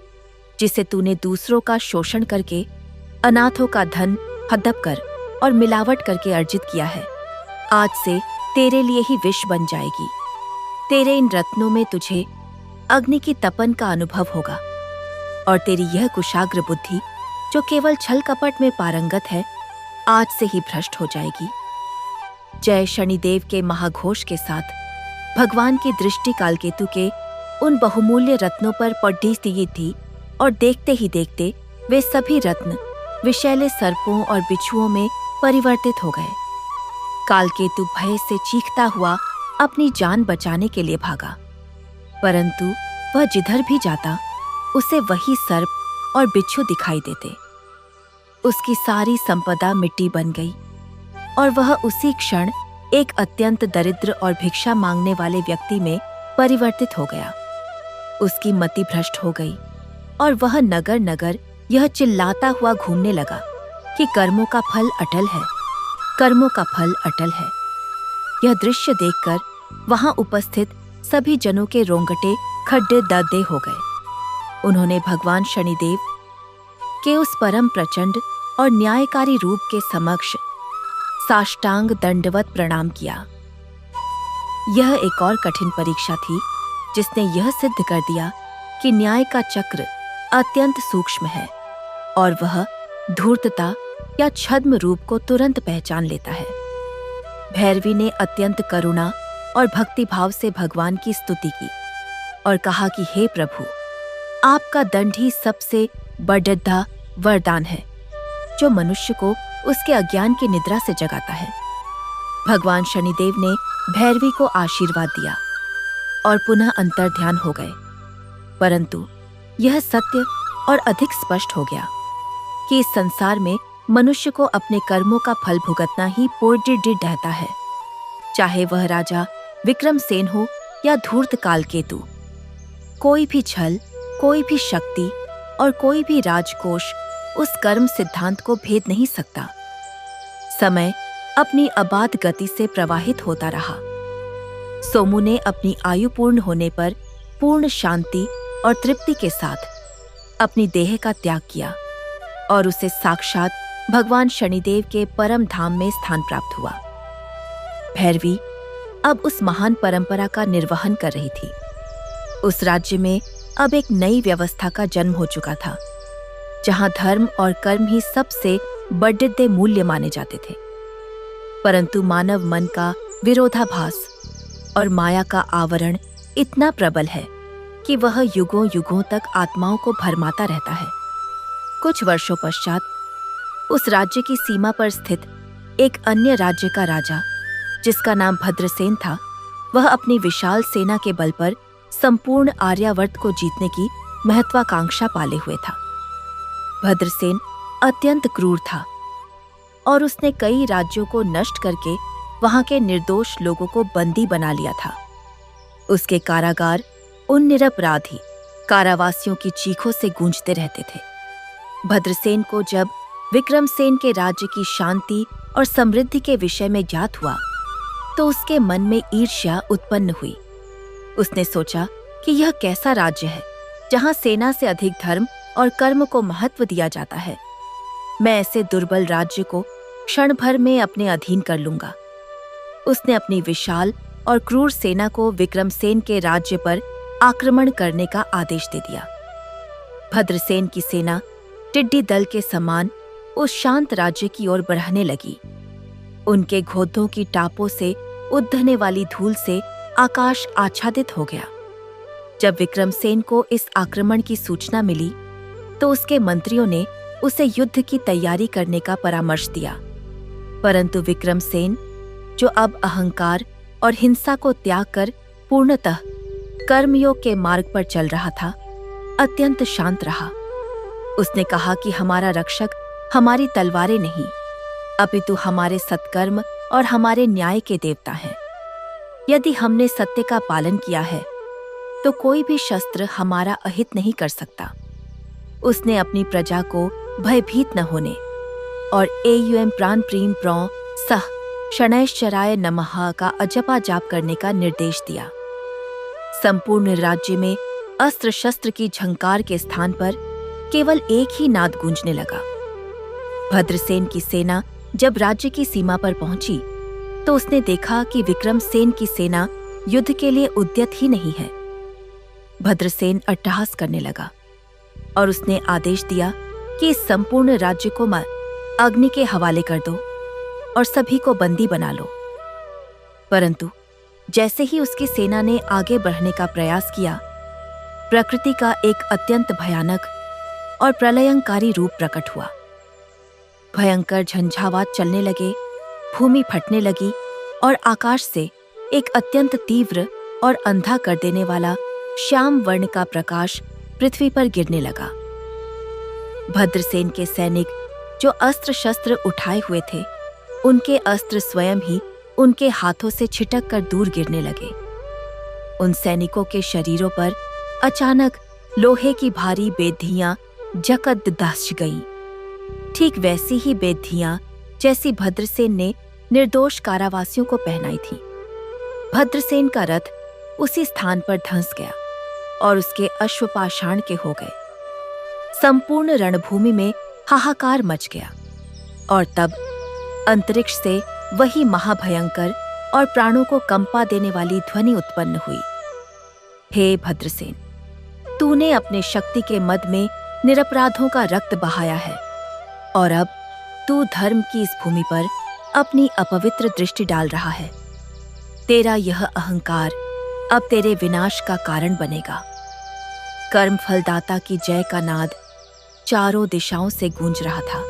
जिसे तूने दूसरों का शोषण करके अनाथों का धन हड़प कर और मिलावट करके अर्जित किया है, आज से तेरे लिए ही विष बन जाएगी। तेरे इन रत्नों में तुझे अग्नि की तपन का अनुभव होगा और तेरी यह कुशाग्र बुद्धि, जो केवल छल कपट में पारंगत है, आज से ही भ्रष्ट हो जाएगी। जय शनिदेव के महाघोष के साथ भगवान की दृष्टि कालकेतु के उन बहुमूल्य रत्नों पर पड़ी दी थी और देखते ही देखते वे सभी रत्न विषैले सर्पों और बिच्छुओं में परिवर्तित हो गए। कालकेतु भय से चीखता हुआ अपनी जान बचाने के लिए भागा, परंतु वह जिधर भी जाता उसे वही सर्प और बिच्छू दिखाई देते। उसकी सारी संपदा मिट्टी बन गई और वह उसी क्षण एक अत्यंत दरिद्र और भिक्षा मांगने वाले व्यक्ति में परिवर्तित हो गया। उसकी मति भ्रष्ट हो गई और वह नगर नगर यह चिल्लाता हुआ घूमने लगा कि कर्मों का फल अटल है, कर्मों का फल अटल है। यह दृश्य देखकर वहां उपस्थित सभी जनों के रोंगटे खड्डे दद्दे हो गए। उन्होंने भगवान शनिदेव के उस परम प्रचंड और न्यायकारी रूप के समक्ष साष्टांग दंडवत प्रणाम किया। यह एक और कठिन परीक्षा थी, जिसने यह सिद्ध कर दिया कि न्याय का चक्र अत्यंत सूक्ष्म है और वह धूर्तता या छद्म रूप को तुरंत पहचान लेता है। भैरवी ने अत्यंत करुणा और भक्तिभाव से भगवान की स्तुति की और कहा कि हे प्रभु, आपका दंड ही सबसे बड़ा वरदान है, जो मनुष्य को उसके अज्ञान की निद्रा से जगाता है। भगवान शनिदेव ने भैरवी को आशीर्वाद दिया और पुनः अंतर्ध्यान हो गए, परंतु यह सत्य और अधिक स्पष्ट हो गया कि इस संसार में मनुष्य को अपने कर्मों का फल भुगतना ही पूर्णित रहता है, चाहे वह राजा विक्रमसेन हो या धूर्त कालकेतु। कोई भी छल, कोई भी शक्ति और कोई भी राजकोष उस कर्म सिद्धांत को भेद नहीं सकता। समय अपनी अबाध गति से प्रवाहित होता रहा। सोमू ने अपनी आयु पूर्ण होने पर पूर्ण शांति और तृप्ति के साथ अपनी देह का त्याग किया और उसे साक्षात भगवान शनिदेव के परम धाम में स्थान प्राप्त हुआ। भैरवी अब उस महान परंपरा का निर्वहन कर रही थी। उस राज्य में अब एक नई व्यवस्था का जन्म हो चुका था, जहां धर्म और कर्म ही सबसे बड़े मूल्य माने जाते थे। परंतु मानव मन का विरोधाभास और माया का आवरण इतना प्रबल है कि वह युगों युगों तक आत्माओं को भरमाता रहता है। कुछ वर्षों पश्चात उस राज्य की सीमा पर स्थित एक अन्य राज्य का राजा, जिसका नाम भद्रसेन था, वह अपनी विशाल सेना के बल पर संपूर्ण आर्यावर्त को जीतने की महत्वाकांक्षा पाले हुए था। भद्रसेन अत्यंत क्रूर था और उसने कई राज्यों को नष्ट करके वहां के निर्दोष लोगों को बंदी बना लिया था। उसके कारागार उन निरपराधी कारावासियों की चीखों से गूंजते रहते थे। भद्रसेन को जब विक्रमसेन के राज्य की शांति और समृद्धि के विषय में ज्ञात हुआ तो उसके मन में ईर्ष्या उत्पन्न हुई। उसने सोचा कि यह कैसा राज्य है जहां सेना से अधिक धर्म और कर्म को महत्व दिया जाता है। मैं ऐसे दुर्बल राज्य को क्षण भर में अपने अधीन कर लूंगा। उसने अपनी विशाल और क्रूर सेना को विक्रमसेन के राज्य पर आक्रमण करने का आदेश दे दिया। भद्रसेन की सेना टिड्डी दल के समान उस शांत राज्य की ओर बढ़ने लगी। उनके घोड़ों की टापों से उद्भवने वाली धूल से आकाश आच्छादित हो गया। जब विक्रमसेन को इस आक्रमण की सूचना मिली तो उसके मंत्रियों ने उसे युद्ध की तैयारी करने का परामर्श दिया, परंतु विक्रमसेन, जो अब अहंकार और हिंसा को त्याग कर पूर्णतः कर्मयोग के मार्ग पर चल रहा था, अत्यंत शांत रहा। उसने कहा कि हमारा रक्षक हमारी तलवारें नहीं, अपितु हमारे सत्कर्म और हमारे न्याय के देवता हैं। यदि हमने सत्य का पालन किया है तो कोई भी शस्त्र हमारा अहित नहीं कर सकता। उसने अपनी प्रजा को भयभीत न होने और एयुएम प्राण प्रीम प्रो सह शनैश्चराय नमः का अजपा जाप करने का निर्देश दिया। संपूर्ण राज्य में अस्त्र शस्त्र की झंकार के स्थान पर केवल एक ही नाद गूंजने लगा। भद्रसेन की सेना जब राज्य की सीमा पर पहुंची तो उसने देखा कि विक्रमसेन की सेना युद्ध के लिए उद्यत ही नहीं है। भद्रसेन अट्टहास करने लगा और उसने आदेश दिया कि इस संपूर्ण राज्य को अग्नि के हवाले कर दो और सभी को बंदी बना लो। परंतु जैसे ही उसकी सेना ने आगे बढ़ने का प्रयास किया, प्रकृति का एक अत्यंत भयानक और प्रलयंकारी रूप प्रकट हुआ। भयंकर झंझावात चलने लगे, भूमि फटने लगी और आकाश से एक अत्यंत तीव्र और अंधा कर देने वाला श्याम वर्ण का प्रकाश पृथ्वी पर गिरने लगा। भद्रसेन के सैनिक जो अस्त्र शस्त्र उठाए हुए थे, उनके अस्त्र स्वयं ही उनके हाथों से छिटक कर दूर गिरने लगे। उन सैनिकों के शरीरों पर अचानक लोहे की भारी बेधियां जकद धस गईं। ठीक वैसी ही बेधियां जैसी भद्रसेन ने निर्दोष कारावासियों को पहनाई थी। भद्रसेन का रथ उसी स्थान पर धंस गया और उसके अश्व पाषाण के हो गए। संपूर्ण रणभूमि में हाहाकार मच गया और तब अंतरिक्ष से वही महाभयंकर और प्राणों को कंपा देने वाली ध्वनि उत्पन्न हुई। हे भद्रसेन, तूने अपने शक्ति के मद में निरपराधों का रक्त बहाया है और अब तू धर्म की इस भूमि पर अपनी अपवित्र दृष्टि डाल रहा है। तेरा यह अहंकार अब तेरे विनाश का कारण बनेगा। कर्म फलदाता की जय का नाद चारों दिशाओं से गूंज रहा था।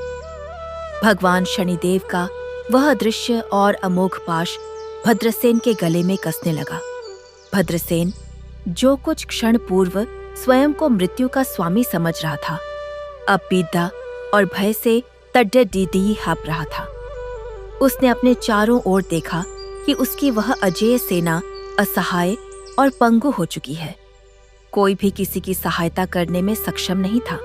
भगवान शनिदेव का वह दृश्य और अमोघ पाश भद्रसेन के गले में कसने लगा। भद्रसेन, जो कुछ क्षण पूर्व स्वयं को मृत्यु का स्वामी समझ रहा था, अब पीड़ा और भय से तड्डीडी हाँप रहा था। उसने अपने चारों ओर देखा कि उसकी वह अजेय सेना असहाय और पंगु हो चुकी है। कोई भी किसी की सहायता करने में सक्षम नहीं था।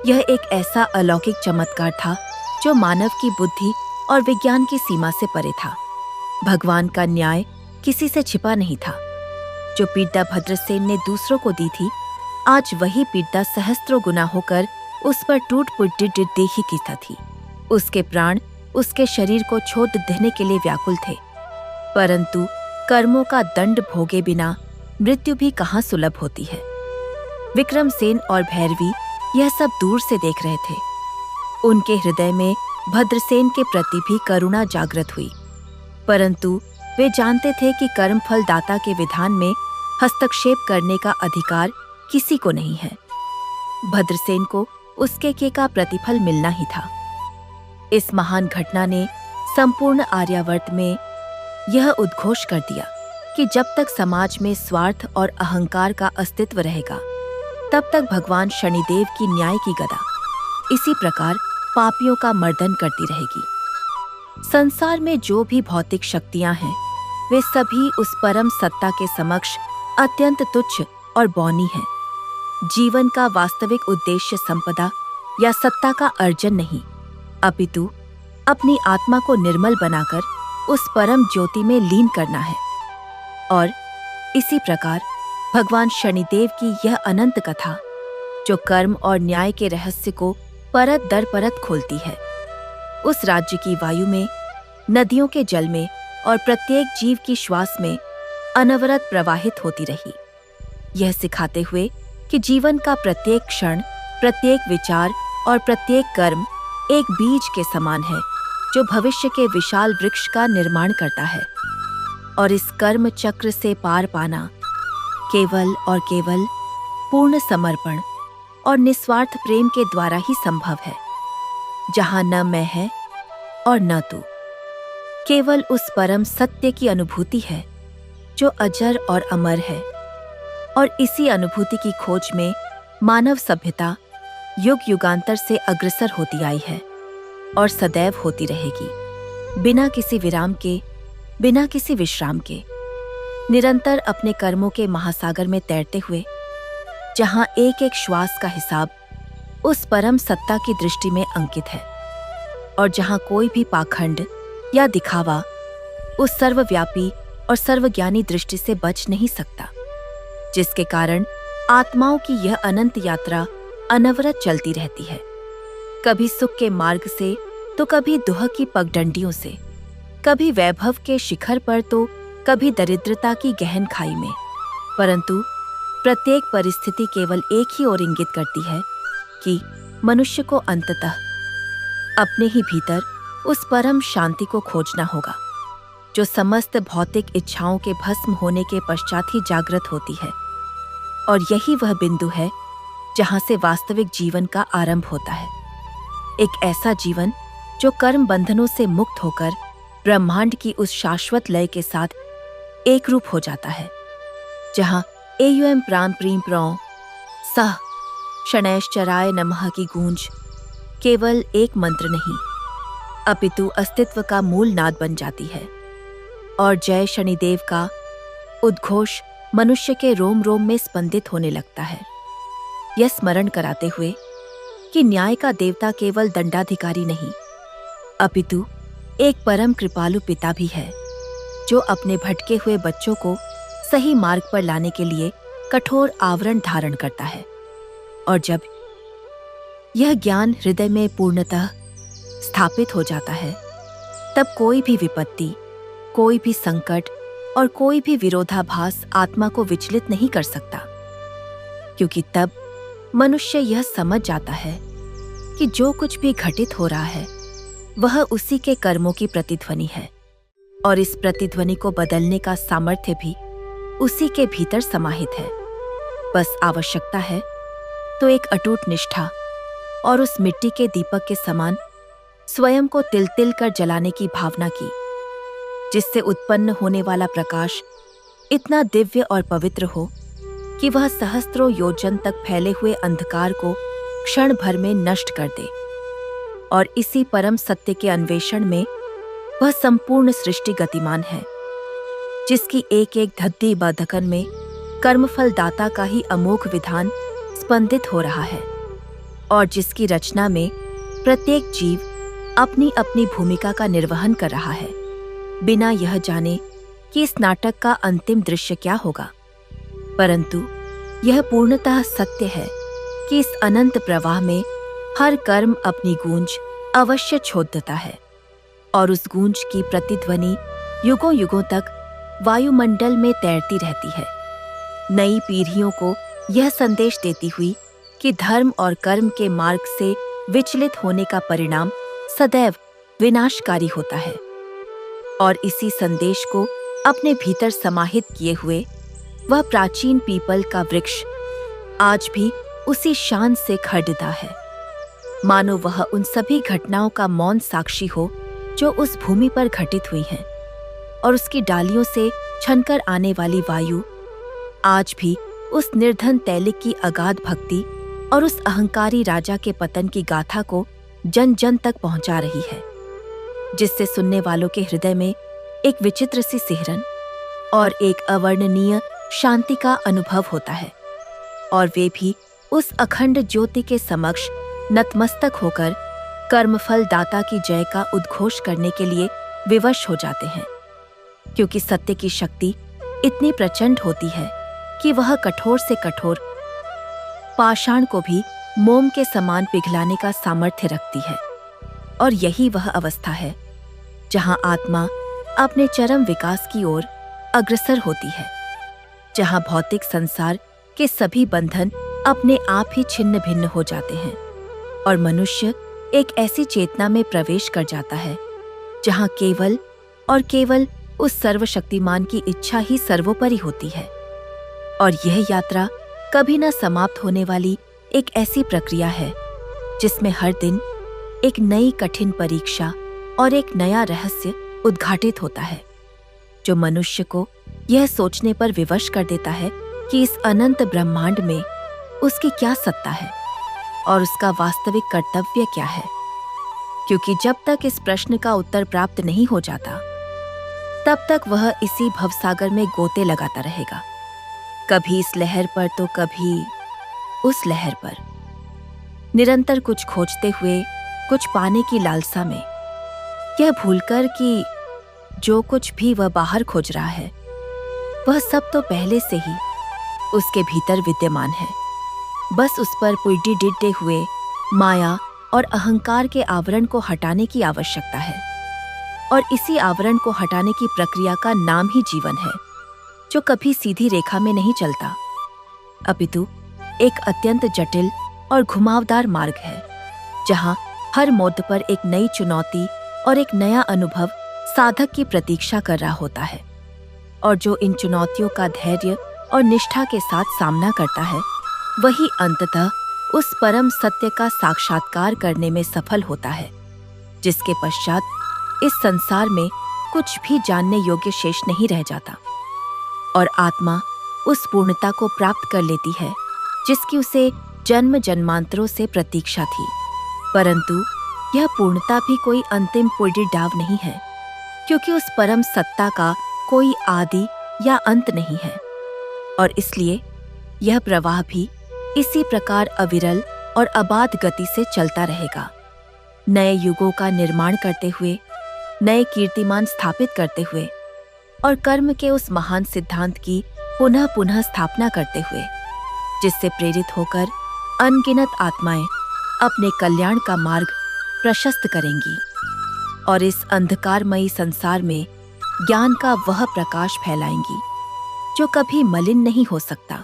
यह एक ऐसा अलौकिक चमत्कार था जो मानव की बुद्धि और विज्ञान की सीमा से परे था। भगवान का न्याय किसी से छिपा नहीं था। जो पीड़ा भद्रसेन ने दूसरों को दी थी, आज वही पीड़ा सहस्त्रों गुना होकर उस पर टूट फूट ही की थी। उसके प्राण उसके शरीर को छोड़ देने के लिए व्याकुल थे, परंतु कर्मों का दंड भोगे बिना मृत्यु भी कहाँ सुलभ होती है। विक्रमसेन और भैरवी यह सब दूर से देख रहे थे। उनके हृदय में भद्रसेन के प्रति भी करुणा जागृत हुई, परंतु वे जानते थे कि कर्मफल दाता के विधान में हस्तक्षेप करने का अधिकार किसी को नहीं है। भद्रसेन को उसके किए का प्रतिफल मिलना ही था। इस महान घटना ने संपूर्ण आर्यावर्त में यह उद्घोष कर दिया कि जब तक समाज में स्वार्थ और अहंकार का अस्तित्व रहेगा, तब तक भगवान शनिदेव की न्याय की गदा इसी प्रकार पापियों का मर्दन करती रहेगी। संसार में जो भी भौतिक शक्तियां हैं, वे सभी उस परम सत्ता के समक्ष अत्यंत तुच्छ और बौनी हैं। जीवन का वास्तविक उद्देश्य संपदा या सत्ता का अर्जन नहीं, अपितु अपनी आत्मा को निर्मल बनाकर उस परम ज्योति में लीन करना है। और इसी प्रकार भगवान शनिदेव की यह अनंत कथा, जो कर्म और न्याय के रहस्य को परत दर परत खोलती है, उस राज्य की वायु में, नदियों के जल में और प्रत्येक जीव की श्वास में अनवरत प्रवाहित होती रही, यह सिखाते हुए कि जीवन का प्रत्येक क्षण, प्रत्येक विचार और प्रत्येक कर्म एक बीज के समान है, जो भविष्य के विशाल वृक्ष का निर्माण करता है। और इस कर्म चक्र से पार पाना केवल और केवल पूर्ण समर्पण और निस्वार्थ प्रेम के द्वारा ही संभव है, जहां न मैं है और न तू। केवल उस परम सत्य की अनुभूति है जो अजर और अमर है। और इसी अनुभूति की खोज में मानव सभ्यता युग युगांतर से अग्रसर होती आई है और सदैव होती रहेगी, बिना किसी विराम के, बिना किसी विश्राम के, निरंतर अपने कर्मों के महासागर में तैरते हुए, जहां एक एक श्वास का हिसाब उस परम सत्ता की दृष्टि में अंकित है, और जहां कोई भी पाखंड या दिखावा उस सर्वव्यापी और सर्वज्ञानी दृष्टि से बच नहीं सकता, जिसके कारण आत्माओं की यह अनंत यात्रा अनवरत चलती रहती है, कभी सुख के मार्ग से तो कभी दुह की पगडंडियों से, कभी वैभव के शिखर पर तो कभी दरिद्रता की गहन खाई में। परंतु प्रत्येक परिस्थिति केवल एक ही ओर इंगित करती है कि मनुष्य को अंततः अपने ही भीतर उस परम शांति को खोजना होगा, जो समस्त भौतिक इच्छाओं के भस्म होने के पश्चात ही जागृत होती है। और यही वह बिंदु है जहां से वास्तविक जीवन का आरंभ होता है, एक ऐसा जीवन जो कर्म बंधनों से मुक्त होकर ब्रह्मांड की उस शाश्वत लय के साथ एक रूप हो जाता है, जहां एयुएम प्राण प्रीम प्रौ सह शनैश्चराय नमः की गूंज केवल एक मंत्र नहीं, अपितु अस्तित्व का मूल नाद बन जाती है। और जय शनिदेव का उद्घोष मनुष्य के रोम रोम में स्पंदित होने लगता है, यह स्मरण कराते हुए कि न्याय का देवता केवल दंडाधिकारी नहीं, अपितु एक परम कृपालु पिता भी है, जो अपने भटके हुए बच्चों को सही मार्ग पर लाने के लिए कठोर आवरण धारण करता है। और जब यह ज्ञान हृदय में पूर्णतः स्थापित हो जाता है, तब कोई भी विपत्ति, कोई भी संकट और कोई भी विरोधाभास आत्मा को विचलित नहीं कर सकता, क्योंकि तब मनुष्य यह समझ जाता है कि जो कुछ भी घटित हो रहा है वह उसी के कर्मों की प्रतिध्वनि है, और इस प्रतिध्वनि को बदलने का सामर्थ्य भी उसी के भीतर समाहित है। बस आवश्यकता है तो एक अटूट निष्ठा और उस मिट्टी के दीपक के समान स्वयं को तिल तिल कर जलाने की भावना की, जिससे उत्पन्न होने वाला प्रकाश इतना दिव्य और पवित्र हो कि वह सहस्त्रों योजन तक फैले हुए अंधकार को क्षण भर में नष्ट कर दे। और इसी परम सत्य के अन्वेषण में वह संपूर्ण सृष्टि गतिमान है, जिसकी एक एक धद्दी बधकन में कर्मफल दाता का ही अमोघ विधान स्पंदित हो रहा है, और जिसकी रचना में प्रत्येक जीव अपनी अपनी भूमिका का निर्वहन कर रहा है, बिना यह जाने कि इस नाटक का अंतिम दृश्य क्या होगा। परंतु यह पूर्णतः सत्य है कि इस अनंत प्रवाह में हर कर्म अपनी गूंज अवश्य छोड़ देता है, और उस गूंज की प्रतिध्वनि युगों युगों तक वायुमंडल में तैरती रहती है, नई पीढ़ियों को यह संदेश देती हुई कि धर्म और कर्म के मार्ग से विचलित होने का परिणाम सदैव विनाशकारी होता है। और इसी संदेश को अपने भीतर समाहित किए हुए वह प्राचीन पीपल का वृक्ष आज भी उसी शान से खड़ता है, मानो वह उन सभी घटनाओं का मौन साक्षी हो जो उस भूमि पर घटित हुई हैं, और उसकी डालियों से छनकर आने वाली वायु आज भी उस निर्धन तैलिक की अगाध भक्ति और उस अहंकारी राजा के पतन की गाथा को जन जन तक पहुंचा रही है, जिससे सुनने वालों के हृदय में एक विचित्र सी सिहरन और एक अवर्णनीय शांति का अनुभव होता है, और वे भी उस अखंड ज्योति के समक्ष नतमस्तक होकर कर्मफल दाता की जय का उद्घोष करने के लिए विवश हो जाते हैं, क्योंकि सत्य की शक्ति इतनी प्रचंड होती है कि वह कठोर से कठोर पाषाण को भी मोम के समान पिघलाने का सामर्थ्य रखती है। और यही वह अवस्था है जहां आत्मा अपने चरम विकास की ओर अग्रसर होती है, जहां भौतिक संसार के सभी बंधन अपने आप ही छिन्न भिन्न हो जाते हैं और मनुष्य एक ऐसी चेतना में प्रवेश कर जाता है जहां केवल और केवल उस सर्वशक्तिमान की इच्छा ही सर्वोपरि होती है। और यह यात्रा कभी न समाप्त होने वाली एक ऐसी प्रक्रिया है जिसमें हर दिन एक नई कठिन परीक्षा और एक नया रहस्य उद्घाटित होता है, जो मनुष्य को यह सोचने पर विवश कर देता है कि इस अनंत ब्रह्मांड में उसकी क्या सत्ता है और उसका वास्तविक कर्तव्य क्या है। क्योंकि जब तक इस प्रश्न का उत्तर प्राप्त नहीं हो जाता, तब तक वह इसी भवसागर में गोते लगाता रहेगा, कभी इस लहर पर तो कभी उस लहर पर, निरंतर कुछ खोजते हुए, कुछ पाने की लालसा में, यह भूलकर कि जो कुछ भी वह बाहर खोज रहा है वह सब तो पहले से ही उसके भीतर विद्यमान है। बस उस पर पुइडी डिड्डे हुए माया और अहंकार के आवरण को हटाने की आवश्यकता है, और इसी आवरण को हटाने की प्रक्रिया का नाम ही जीवन है, जो कभी सीधी रेखा में नहीं चलता, अपितु एक अत्यंत जटिल और घुमावदार मार्ग है, जहां हर मोड़ पर एक नई चुनौती और एक नया अनुभव साधक की प्रतीक्षा कर रहा होता है। और जो इन चुनौतियों का धैर्य और निष्ठा के साथ सामना करता है, वही अंततः उस परम सत्य का साक्षात्कार करने में सफल होता है, जिसके पश्चात इस संसार में कुछ भी जानने योग्य शेष नहीं रह जाता और आत्मा उस पूर्णता को प्राप्त कर लेती है जिसकी उसे जन्म जन्मांतरों से प्रतीक्षा थी। परंतु यह पूर्णता भी कोई अंतिम पुइडी डाव नहीं है, क्योंकि उस परम सत्ता का कोई आदि या अंत नहीं है, और इसलिए यह प्रवाह भी इसी प्रकार अविरल और अबाध गति से चलता रहेगा, नए युगों का निर्माण करते हुए, नए कीर्तिमान स्थापित करते हुए और कर्म के उस महान सिद्धांत की पुनः पुनः स्थापना करते हुए, जिससे प्रेरित होकर अनगिनत आत्माएं अपने कल्याण का मार्ग प्रशस्त करेंगी और इस अंधकारमयी संसार में ज्ञान का वह प्रकाश फैलाएंगी जो कभी मलिन नहीं हो सकता।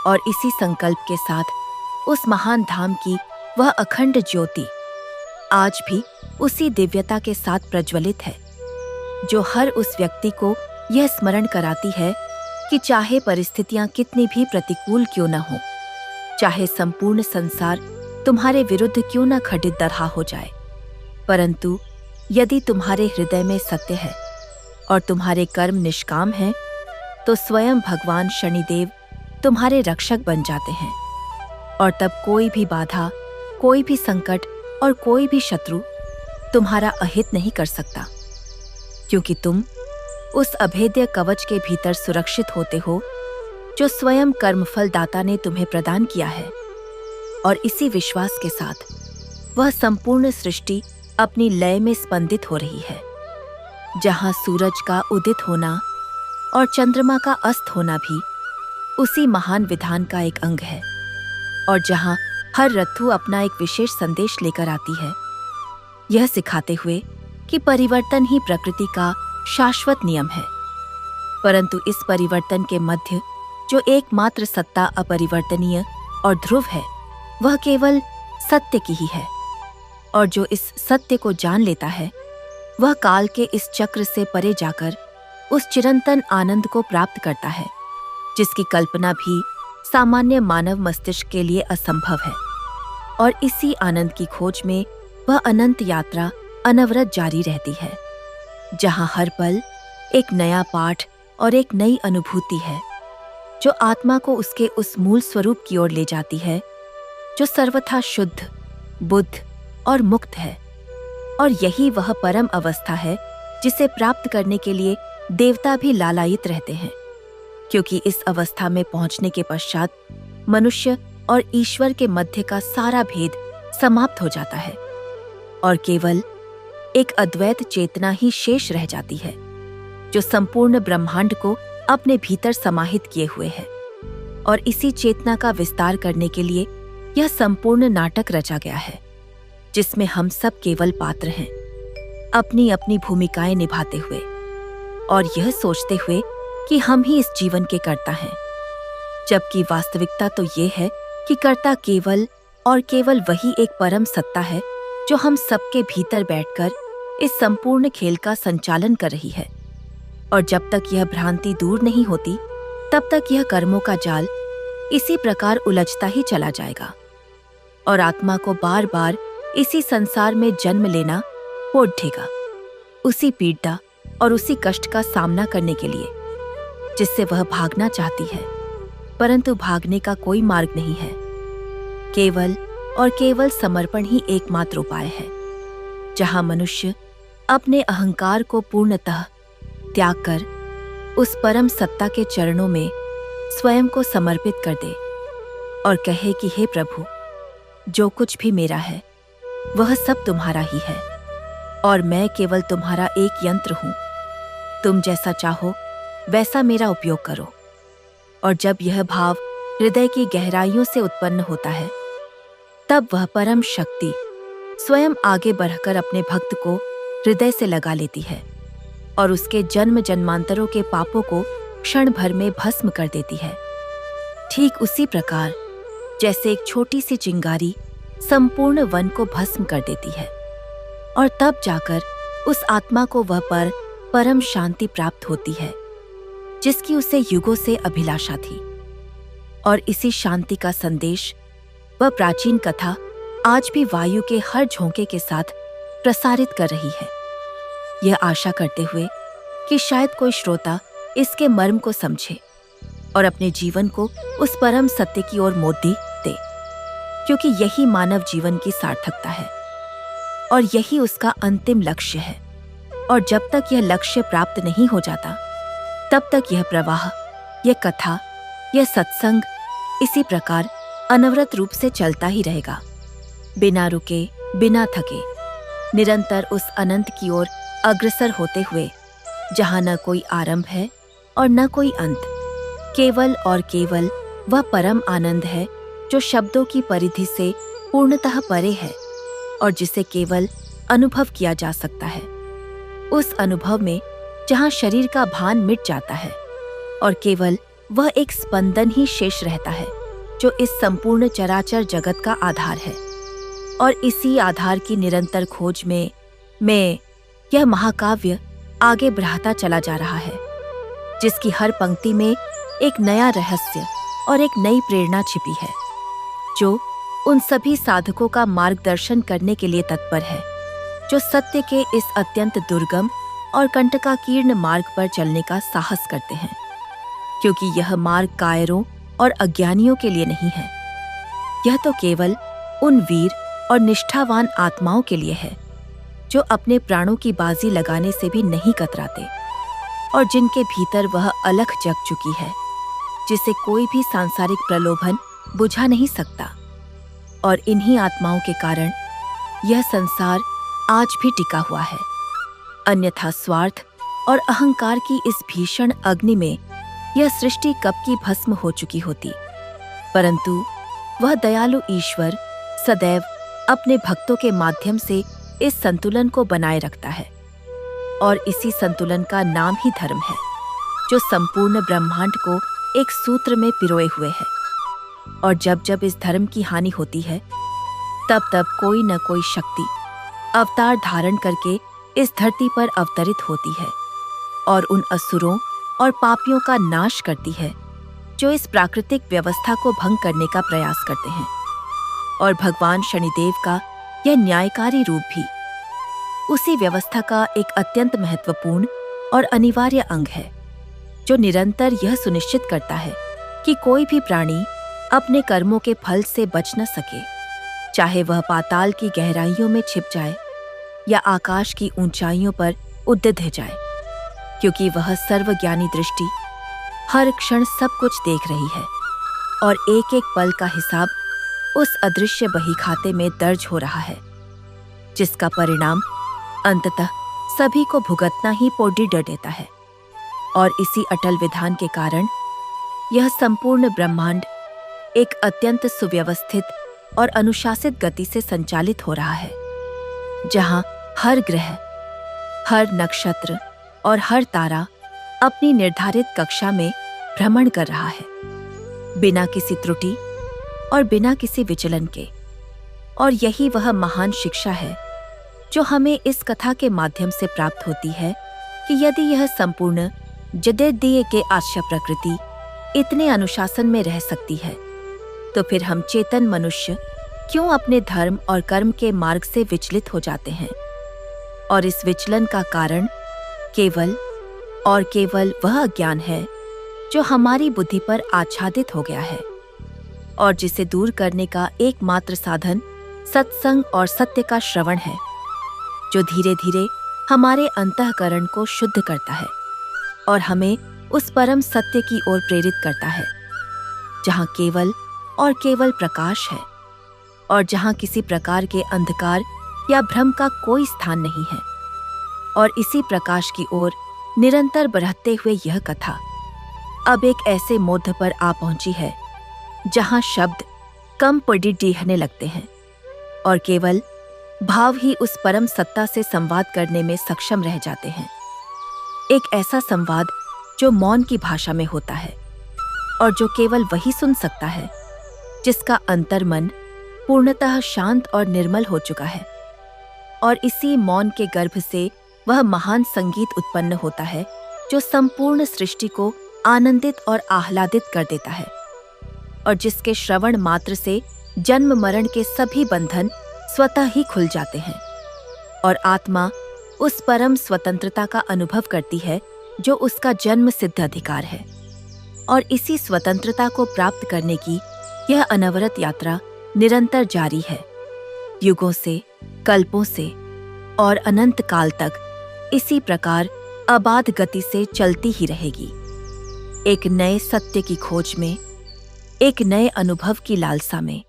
और इसी संकल्प के साथ उस महान धाम की वह अखंड ज्योति आज भी उसी दिव्यता के साथ प्रज्वलित है, जो हर उस व्यक्ति को यह स्मरण कराती है कि चाहे परिस्थितियां कितनी भी प्रतिकूल क्यों न हो, चाहे संपूर्ण संसार तुम्हारे विरुद्ध क्यों न खड़ित दरहा हो जाए, परंतु यदि तुम्हारे हृदय में सत्य है और तुम्हारे कर्म निष्काम हैं, तो स्वयं भगवान शनिदेव तुम्हारे रक्षक बन जाते हैं और तब कोई भी बाधा, कोई भी संकट और कोई भी शत्रु तुम्हारा अहित नहीं कर सकता, क्योंकि तुम उस अभेद्य कवच के भीतर सुरक्षित होते हो जो स्वयं कर्मफल दाता ने तुम्हें प्रदान किया है। और इसी विश्वास के साथ वह संपूर्ण सृष्टि अपनी लय में स्पंदित हो रही है, जहां सूरज का उदित होना और चंद्रमा का अस्त होना भी उसी महान विधान का एक अंग है, और जहां हर ऋतु अपना एक विशेष संदेश लेकर आती है, यह सिखाते हुए कि परिवर्तन ही प्रकृति का शाश्वत नियम है। परंतु इस परिवर्तन के मध्य जो एकमात्र सत्ता अपरिवर्तनीय और ध्रुव है, वह केवल सत्य की ही है, और जो इस सत्य को जान लेता है, वह काल के इस चक्र से परे जाकर उस चिरंतन आनंद को प्राप्त करता है, जिसकी कल्पना भी सामान्य मानव मस्तिष्क के लिए असंभव है। और इसी आनंद की खोज में वह अनंत यात्रा अनवरत जारी रहती है, जहां हर पल एक नया पाठ और एक नई अनुभूति है, जो आत्मा को उसके उस मूल स्वरूप की ओर ले जाती है, जो सर्वथा शुद्ध, बुद्ध और मुक्त है। और यही वह परम अवस्था है जिसे प्राप्त करने के लिए देवता भी लालायित रहते हैं, क्योंकि इस अवस्था में पहुंचने के पश्चात मनुष्य और ईश्वर के मध्य का सारा भेद समाप्त हो जाता है और केवल एक अद्वैत चेतना ही शेष रह जाती है, जो संपूर्ण ब्रह्मांड को अपने भीतर समाहित किए हुए है। और इसी चेतना का विस्तार करने के लिए यह संपूर्ण नाटक रचा गया है, जिसमें हम सब केवल पात्र हैं, अपनी अपनी भूमिकाएं निभाते हुए और यह सोचते हुए कि हम ही इस जीवन के कर्ता हैं, जबकि वास्तविकता तो ये है कि कर्ता केवल और केवल वही एक परम सत्ता है जो हम सबके भीतर बैठकर इस संपूर्ण खेल का संचालन कर रही है। और जब तक यह भ्रांति दूर नहीं होती, तब तक यह कर्मों का जाल इसी प्रकार उलझता ही चला जाएगा और आत्मा को बार बार इसी संसार में जन्म लेना हो उठेगा, उसी पीड़ा और उसी कष्ट का सामना करने के लिए, जिससे वह भागना चाहती है, परंतु भागने का कोई मार्ग नहीं है। केवल और केवल समर्पण ही एकमात्र उपाय है, जहां मनुष्य अपने अहंकार को पूर्णतः त्याग कर उस परम सत्ता के चरणों में स्वयं को समर्पित कर दे और कहे कि हे प्रभु, जो कुछ भी मेरा है वह सब तुम्हारा ही है और मैं केवल तुम्हारा एक यंत्र हूं। तुम जैसा चाहो वैसा मेरा उपयोग करो। और जब यह भाव हृदय की गहराइयों से उत्पन्न होता है, तब वह परम शक्ति स्वयं आगे बढ़कर अपने भक्त को हृदय से लगा लेती है और उसके जन्म जन्मांतरों के पापों को क्षण भर में भस्म कर देती है। ठीक उसी प्रकार जैसे एक छोटी सी चिंगारी संपूर्ण वन को भस्म कर देती है और तब जाकर उस आत्मा को वह परम शांति प्राप्त होती है, जिसकी उसे युगों से अभिलाषा थी। और इसी शांति का संदेश वह प्राचीन कथा आज भी वायु के हर झोंके के साथ प्रसारित कर रही है, यह आशा करते हुए कि शायद कोई श्रोता इसके मर्म को समझे और अपने जीवन को उस परम सत्य की ओर मोड़ दे, क्योंकि यही मानव जीवन की सार्थकता है और यही उसका अंतिम लक्ष्य है। और जब तक यह लक्ष्य प्राप्त नहीं हो जाता, तब तक यह प्रवाह, यह कथा, यह सत्संग इसी प्रकार अनवरत रूप से चलता ही रहेगा, बिना रुके, बिना थके, निरंतर उस अनंत की ओर अग्रसर होते हुए, जहां न कोई आरंभ है और न कोई अंत, केवल और केवल वह परम आनंद है जो शब्दों की परिधि से पूर्णतः परे है और जिसे केवल अनुभव किया जा सकता है। उस अनुभव में जहां शरीर का भान मिट जाता है और केवल वह एक स्पंदन ही शेष रहता है, जो इस संपूर्ण चराचर जगत का आधार है। और इसी आधार की निरंतर खोज में यह महाकाव्य आगे बढ़ता चला जा रहा है, जिसकी हर पंक्ति में एक नया रहस्य और एक नई प्रेरणा छिपी है, जो उन सभी साधकों का मार्गदर्शन करने के लिए तत्पर है, जो सत्य के इस अत्यंत दुर्गम और कंटकाकीर्ण मार्ग पर चलने का साहस करते हैं, क्योंकि यह मार्ग कायरों और अज्ञानियों के लिए नहीं है। यह तो केवल उन वीर और निष्ठावान आत्माओं के लिए है, जो अपने प्राणों की बाजी लगाने से भी नहीं कतराते और जिनके भीतर वह अलख जग चुकी है, जिसे कोई भी सांसारिक प्रलोभन बुझा नहीं सकता। और इन्हीं आत्माओं के कारण यह संसार आज भी टिका हुआ है, अन्यथा स्वार्थ और अहंकार की इस भीषण अग्नि में यह सृष्टि कब की भस्म हो चुकी होती। परंतु वह दयालु ईश्वर सदैव अपने भक्तों के माध्यम से इस संतुलन को बनाए रखता है और इसी संतुलन का नाम ही धर्म है, जो संपूर्ण ब्रह्मांड को एक सूत्र में पिरोए हुए है। और जब जब इस धर्म की हानि होती है, तब तब कोई न कोई शक्ति अवतार धारण करके इस धरती पर अवतरित होती है और उन असुरों और पापियों का नाश करती है, जो इस प्राकृतिक व्यवस्था को भंग करने का प्रयास करते हैं। और भगवान शनिदेव का यह न्यायकारी रूप भी उसी व्यवस्था का एक अत्यंत महत्वपूर्ण और अनिवार्य अंग है, जो निरंतर यह सुनिश्चित करता है कि कोई भी प्राणी अपने कर्मों के फल से बच न सके, चाहे वह पाताल की गहराइयों में छिप जाए या आकाश की ऊंचाइयों पर उद्यत जाए। क्योंकि वह सर्वज्ञानी दृष्टि हर क्षण सब कुछ देख रही है और एक एक पल का हिसाब उस अदृश्य बही खाते में दर्ज हो रहा है, जिसका परिणाम अंततः सभी को भुगतना ही पोड़ी डर देता है। और इसी अटल विधान के कारण यह संपूर्ण ब्रह्मांड एक अत्यंत सुव्यवस्थित और अनुशासित गति से संचालित हो रहा है, जहां हर ग्रह, हर नक्षत्र और हर तारा अपनी निर्धारित कक्षा में भ्रमण कर रहा है, बिना किसी त्रुटि और बिना किसी विचलन के। और यही वह महान शिक्षा है जो हमें इस कथा के माध्यम से प्राप्त होती है कि यदि यह संपूर्ण जगद्दीय के आश्य प्रकृति इतने अनुशासन में रह सकती है, तो फिर हम चेतन मनुष्य क्यों अपने धर्म और कर्म के मार्ग से विचलित हो जाते हैं। और इस विचलन का कारण केवल और केवल वह अज्ञान है जो हमारी बुद्धि पर आच्छादित हो गया है, और जिसे दूर करने का एकमात्र साधन सत्संग और सत्य का श्रवण है, जो धीरे धीरे हमारे अंतःकरण को शुद्ध करता है और हमें उस परम सत्य की ओर प्रेरित करता है, जहाँ केवल और केवल प्रकाश है और जहाँ किसी प्रकार के अंधकार या भ्रम का कोई स्थान नहीं है। और इसी प्रकाश की ओर निरंतर बढ़ते हुए यह कथा अब एक ऐसे मोड़ पर आ पहुंची है जहाँ शब्द कम पड़ी डीहने लगते हैं और केवल भाव ही उस परम सत्ता से संवाद करने में सक्षम रह जाते हैं। एक ऐसा संवाद जो मौन की भाषा में होता है और जो केवल वही सुन सकता है जिसका अंतर्मन पूर्णतः शांत और निर्मल हो चुका है। और इसी मौन के गर्भ से वह महान संगीत उत्पन्न होता है जो संपूर्ण सृष्टि को आनंदित और आह्लादित कर देता है और जिसके श्रवण मात्र से जन्म मरण के सभी बंधन स्वतः ही खुल जाते हैं और आत्मा उस परम स्वतंत्रता का अनुभव करती है जो उसका जन्म सिद्ध अधिकार है। और इसी स्वतंत्रता को प्राप्त करने की यह अनवरत यात्रा निरंतर जारी है, युगों से, कल्पों से और अनंत काल तक इसी प्रकार अबाध गति से चलती ही रहेगी। एक नए सत्य की खोज में, एक नए अनुभव की लालसा में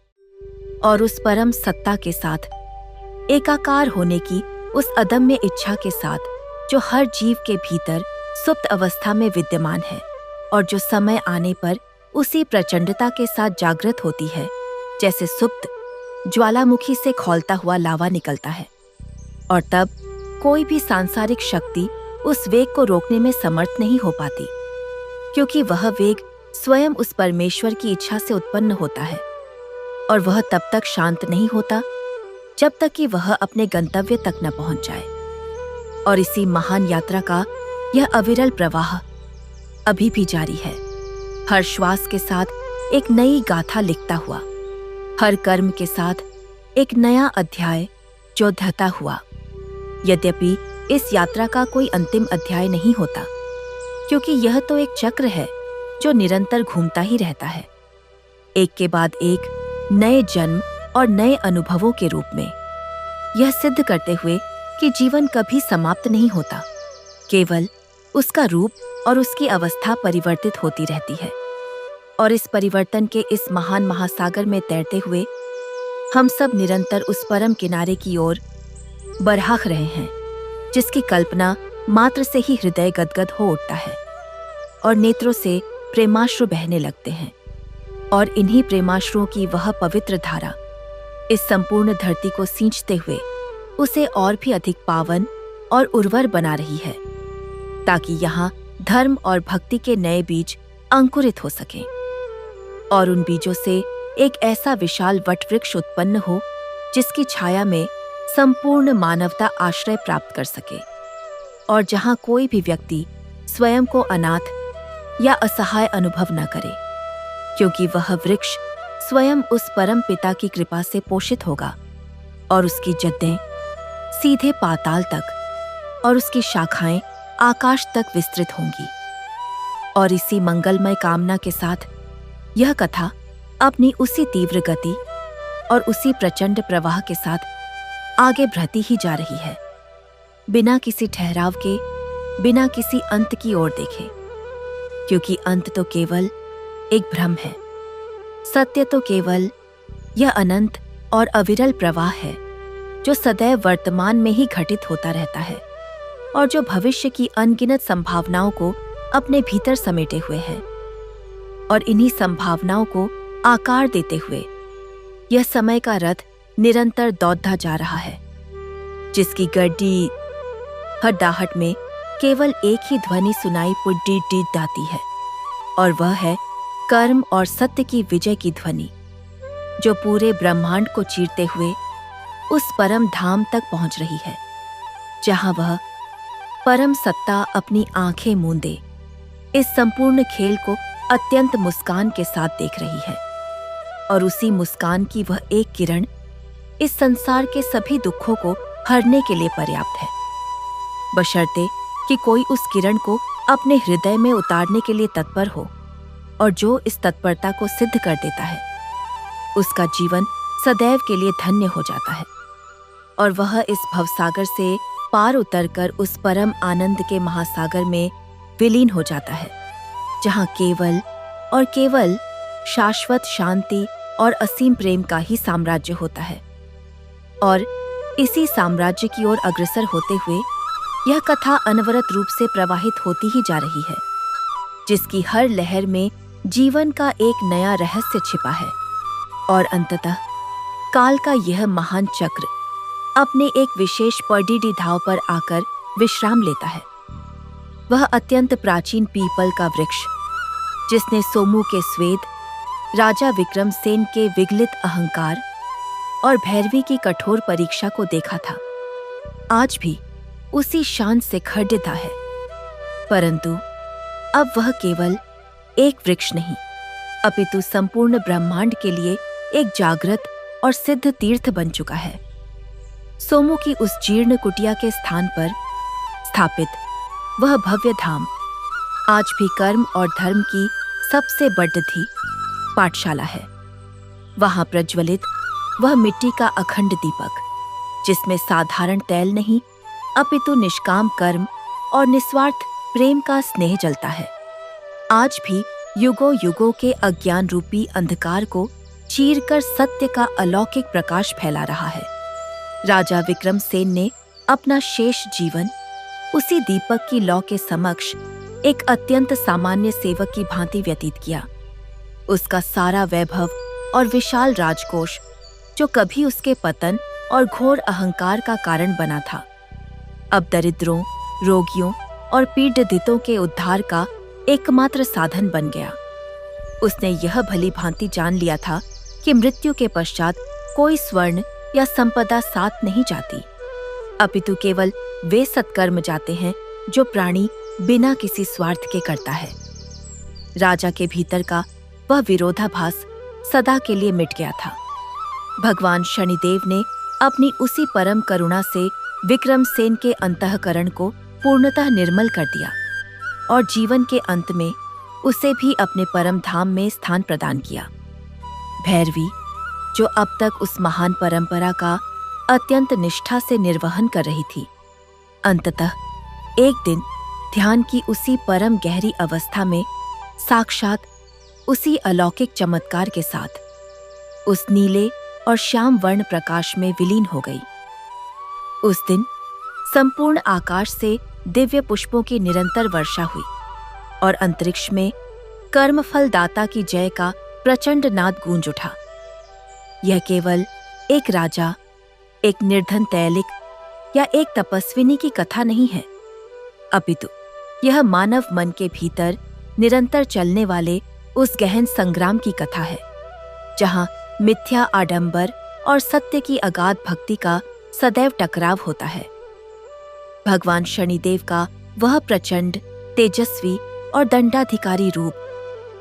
और उस परम सत्ता के साथ एकाकार होने की उस अदम्य इच्छा के साथ जो हर जीव के भीतर सुप्त अवस्था में विद्यमान है और जो समय आने पर उसी प्रचंडता के साथ जागृत होती है जैसे सुप्त ज्वालामुखी से खौलता हुआ लावा निकलता है। और तब कोई भी सांसारिक शक्ति उस वेग को रोकने में समर्थ नहीं हो पाती, क्योंकि वह वेग स्वयं उस परमेश्वर की इच्छा से उत्पन्न होता है और वह तब तक शांत नहीं होता जब तक कि वह अपने गंतव्य तक न पहुंच जाए। और इसी महान यात्रा का यह अविरल प्रवाह अभी भी जारी है, हर श्वास के साथ एक नई गाथा लिखता हुआ, हर कर्म के साथ एक नया अध्याय जो धता हुआ। यद्यपि इस यात्रा का कोई अंतिम अध्याय नहीं होता, क्योंकि यह तो एक चक्र है जो निरंतर घूमता ही रहता है, एक के बाद एक नए जन्म और नए अनुभवों के रूप में, यह सिद्ध करते हुए कि जीवन कभी समाप्त नहीं होता, केवल उसका रूप और उसकी अवस्था परिवर्तित होती रहती है। और इस परिवर्तन के इस महान महासागर में तैरते हुए हम सब निरंतर उस परम किनारे की ओर बरहाख रहे हैं, जिसकी कल्पना मात्र से ही हृदय गदगद हो उठता है और नेत्रों से प्रेमाश्रु बहने लगते हैं। और इन्हीं प्रेमाश्रुओं की वह पवित्र धारा इस संपूर्ण धरती को सींचते हुए उसे और भी अधिक पावन और उर्वर बना रही है, ताकि यहाँ धर्म और भक्ति के नए बीज अंकुरित हो सकें और उन बीजों से एक ऐसा विशाल वटवृक्ष उत्पन्न हो जिसकी छाया में संपूर्ण मानवता आश्रय प्राप्त कर सके, और जहाँ कोई भी व्यक्ति स्वयं को अनाथ या असहाय अनुभव न करे, क्योंकि वह वृक्ष स्वयं उस परम पिता की कृपा से पोषित होगा और उसकी जड़ें सीधे पाताल तक और उसकी शाखाएं आकाश तक विस्तृत होंगी। और इसी मंगलमय कामना के साथ यह कथा अपनी उसी तीव्र गति और उसी प्रचंड प्रवाह के साथ आगे बढ़ती ही जा रही है, बिना किसी ठहराव के बिना किसी अंत की ओर देखे, क्योंकि अंत तो केवल एक भ्रम है। सत्य तो केवल यह अनंत और अविरल प्रवाह है जो सदैव वर्तमान में ही घटित होता रहता है और जो भविष्य की अनगिनत संभावनाओं को अपने भीतर समेटे हुए है। और इन्हीं संभावनाओं को आकार देते हुए यह समय का रथ निरंतर दौड़ता जा रहा है, जिसकी गड्डी हड्डाहट में केवल एक ही ध्वनि सुनाई पुड्डी-डी-दाती है, और वह है कर्म और सत्य की विजय की ध्वनि, जो पूरे ब्रह्मांड को चीरते हुए उस परम धाम तक पहुंच रही है, जहां वह परम सत्ता अपनी आंखें मूंदे इस संपूर्ण खेल को अत्यंत मुस्कान के साथ देख रही है। और उसी मुस्कान की वह एक किरण इस संसार के सभी दुखों को हरने के लिए पर्याप्त है, बशर्ते कि कोई उस किरण को अपने हृदय में उतारने के लिए तत्पर हो, और जो इस तत्परता को सिद्ध कर देता है उसका जीवन सदैव के लिए धन्य हो जाता है, और वह इस भवसागर से पार उतरकर उस परम आनंद के महासागर में विलीन हो जाता है, जहां केवल और केवल शाश्वत शांति और असीम प्रेम का ही साम्राज्य होता है। और इसी साम्राज्य की ओर अग्रसर होते हुए यह कथा अनवरत रूप से प्रवाहित होती ही जा रही है, जिसकी हर लहर में जीवन का एक नया रहस्य छिपा है। और अंततः काल का यह महान चक्र अपने एक विशेष परडीडी धाव पर आकर विश्राम लेता है। वह अत्यंत प्राचीन पीपल का वृक्ष, जिसने सोमू के स्वेद, राजा विक्रम सेन के विगलित अहंकार और भैरवी की कठोर परीक्षा को देखा था, आज भी उसी शान से खड़ता है। परंतु अब वह केवल एक वृक्ष नहीं, अपितु संपूर्ण ब्रह्मांड के लिए एक जागृत और सिद्ध तीर्थ बन चुका है। सोमू की उस जीर्ण कुटिया के स्थान पर स्थापित वह भव्य धाम आज भी कर्म और धर्म की सबसे बढ़ती पाठशाला है। वहां प्रज्वलित वह मिट्टी का अखंड दीपक, जिसमें साधारण तैल नहीं अपितु निष्काम कर्म और निस्वार्थ प्रेम का स्नेह जलता है, आज भी युगों युगों के अज्ञान रूपी अंधकार को चीरकर सत्य का अलौकिक प्रकाश फैला रहा है। राजा विक्रम सेन ने अपना शेष जीवन उसी दीपक की लौ के समक्ष एक अत्यंत सामान्य सेवक की भांति व्यतीत किया। उसका सारा वैभव और विशाल राजकोष, जो कभी उसके पतन और घोर अहंकार का कारण बना था, अब दरिद्रों, रोगियों और पीड़ितों के उद्धार का एकमात्र साधन बन गया। उसने यह भली भांति जान लिया था कि मृत्यु के पश्चात कोई स्वर्ण या संपदा साथ नहीं जाती, अपितु केवल वे सत्कर्म जाते हैं जो प्राणी बिना किसी स्वार्थ के करता है। राजा के भीतर का वह विरोधाभास सदा के लिए मिट गया था। भगवान शनिदेव ने अपनी उसी परम करुणा से विक्रम सेन के अंतःकरण को पूर्णतः निर्मल कर दिया और जीवन के अंत में उसे भी अपने परम धाम में स्थान प्रदान किया। भैरवी, जो अब तक उस महान परंपरा का अत्यंत निष्ठा से निर्वहन कर रही थी, अंततः एक दिन ध्यान की उसी परम गहरी अवस्था में साक्षात उसी अलौकिक चमत्कार के साथ उस नीले और श्याम वर्ण प्रकाश में विलीन हो गई। उस दिन संपूर्ण आकाश से दिव्य पुष्पों की निरंतर वर्षा हुई और अंतरिक्ष में कर्मफल दाता की जय का प्रचंड नाद गूंज उठा। यह केवल एक राजा, एक निर्धन तैलिक या एक तपस्विनी की कथा नहीं है, अपितु यह मानव मन के भीतर निरंतर चलने वाले उस गहन संग्राम की कथा है, जहां मिथ्या आडंबर और सत्य की अगाध भक्ति का सदैव टकराव होता है। भगवान शनिदेव का वह प्रचंड, तेजस्वी और दंडाधिकारी रूप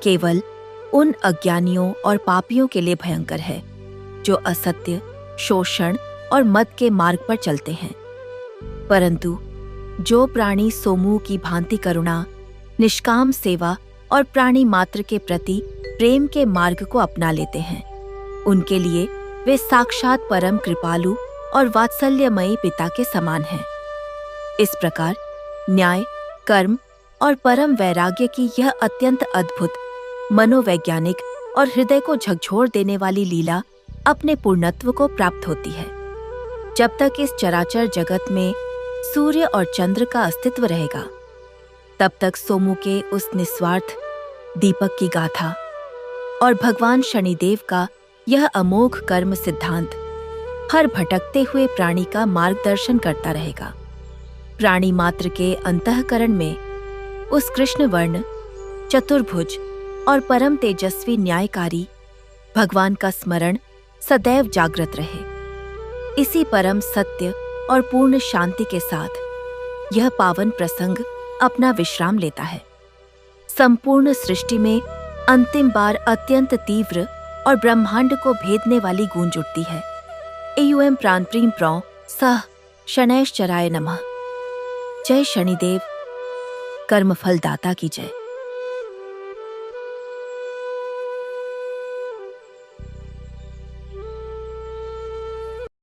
केवल उन अज्ञानियों और पापियों के लिए भयंकर है जो असत्य, शोषण और मद के मार्ग पर चलते हैं। परंतु जो प्राणी सोमू की भांति करुणा, निष्काम सेवा और प्राणी मात्र के प्रति प्रेम के मार्ग को अपना लेते हैं, उनके लिए वे साक्षात परम कृपालु और वात्सल्यमयी पिता के समान हैं। इस प्रकार न्याय कर्म और परम वैराग्य की यह अत्यंत अद्भुत, मनोवैज्ञानिक और हृदय को झकझोर देने वाली लीला अपने पूर्णत्व को प्राप्त होती है। जब तक इस चराचर जगत में सूर्य और चंद्र का अस्तित्व रहेगा, तब तक सोमू के उस निस्वार्थ दीपक की गाथा और भगवान शनिदेव का यह अमोघ कर्म सिद्धांत हर भटकते हुए प्राणी का मार्गदर्शन करता रहेगा। प्राणी मात्र के अंतःकरण में उस कृष्ण वर्ण, चतुर्भुज और परम तेजस्वी न्यायकारी भगवान का स्मरण सदैव जागृत रहे। इसी परम सत्य और पूर्ण शांति के साथ यह पावन प्रसंग अपना विश्राम लेता है। संपूर्ण सृष्टि में अंतिम बार अत्यंत तीव्र और ब्रह्मांड को भेदने वाली गूंज उठती है। एयूएम प्राणप्रीम प्रौ सह शनैश्चराय नमः। जय शनिदेव, कर्मफल दाता की जय।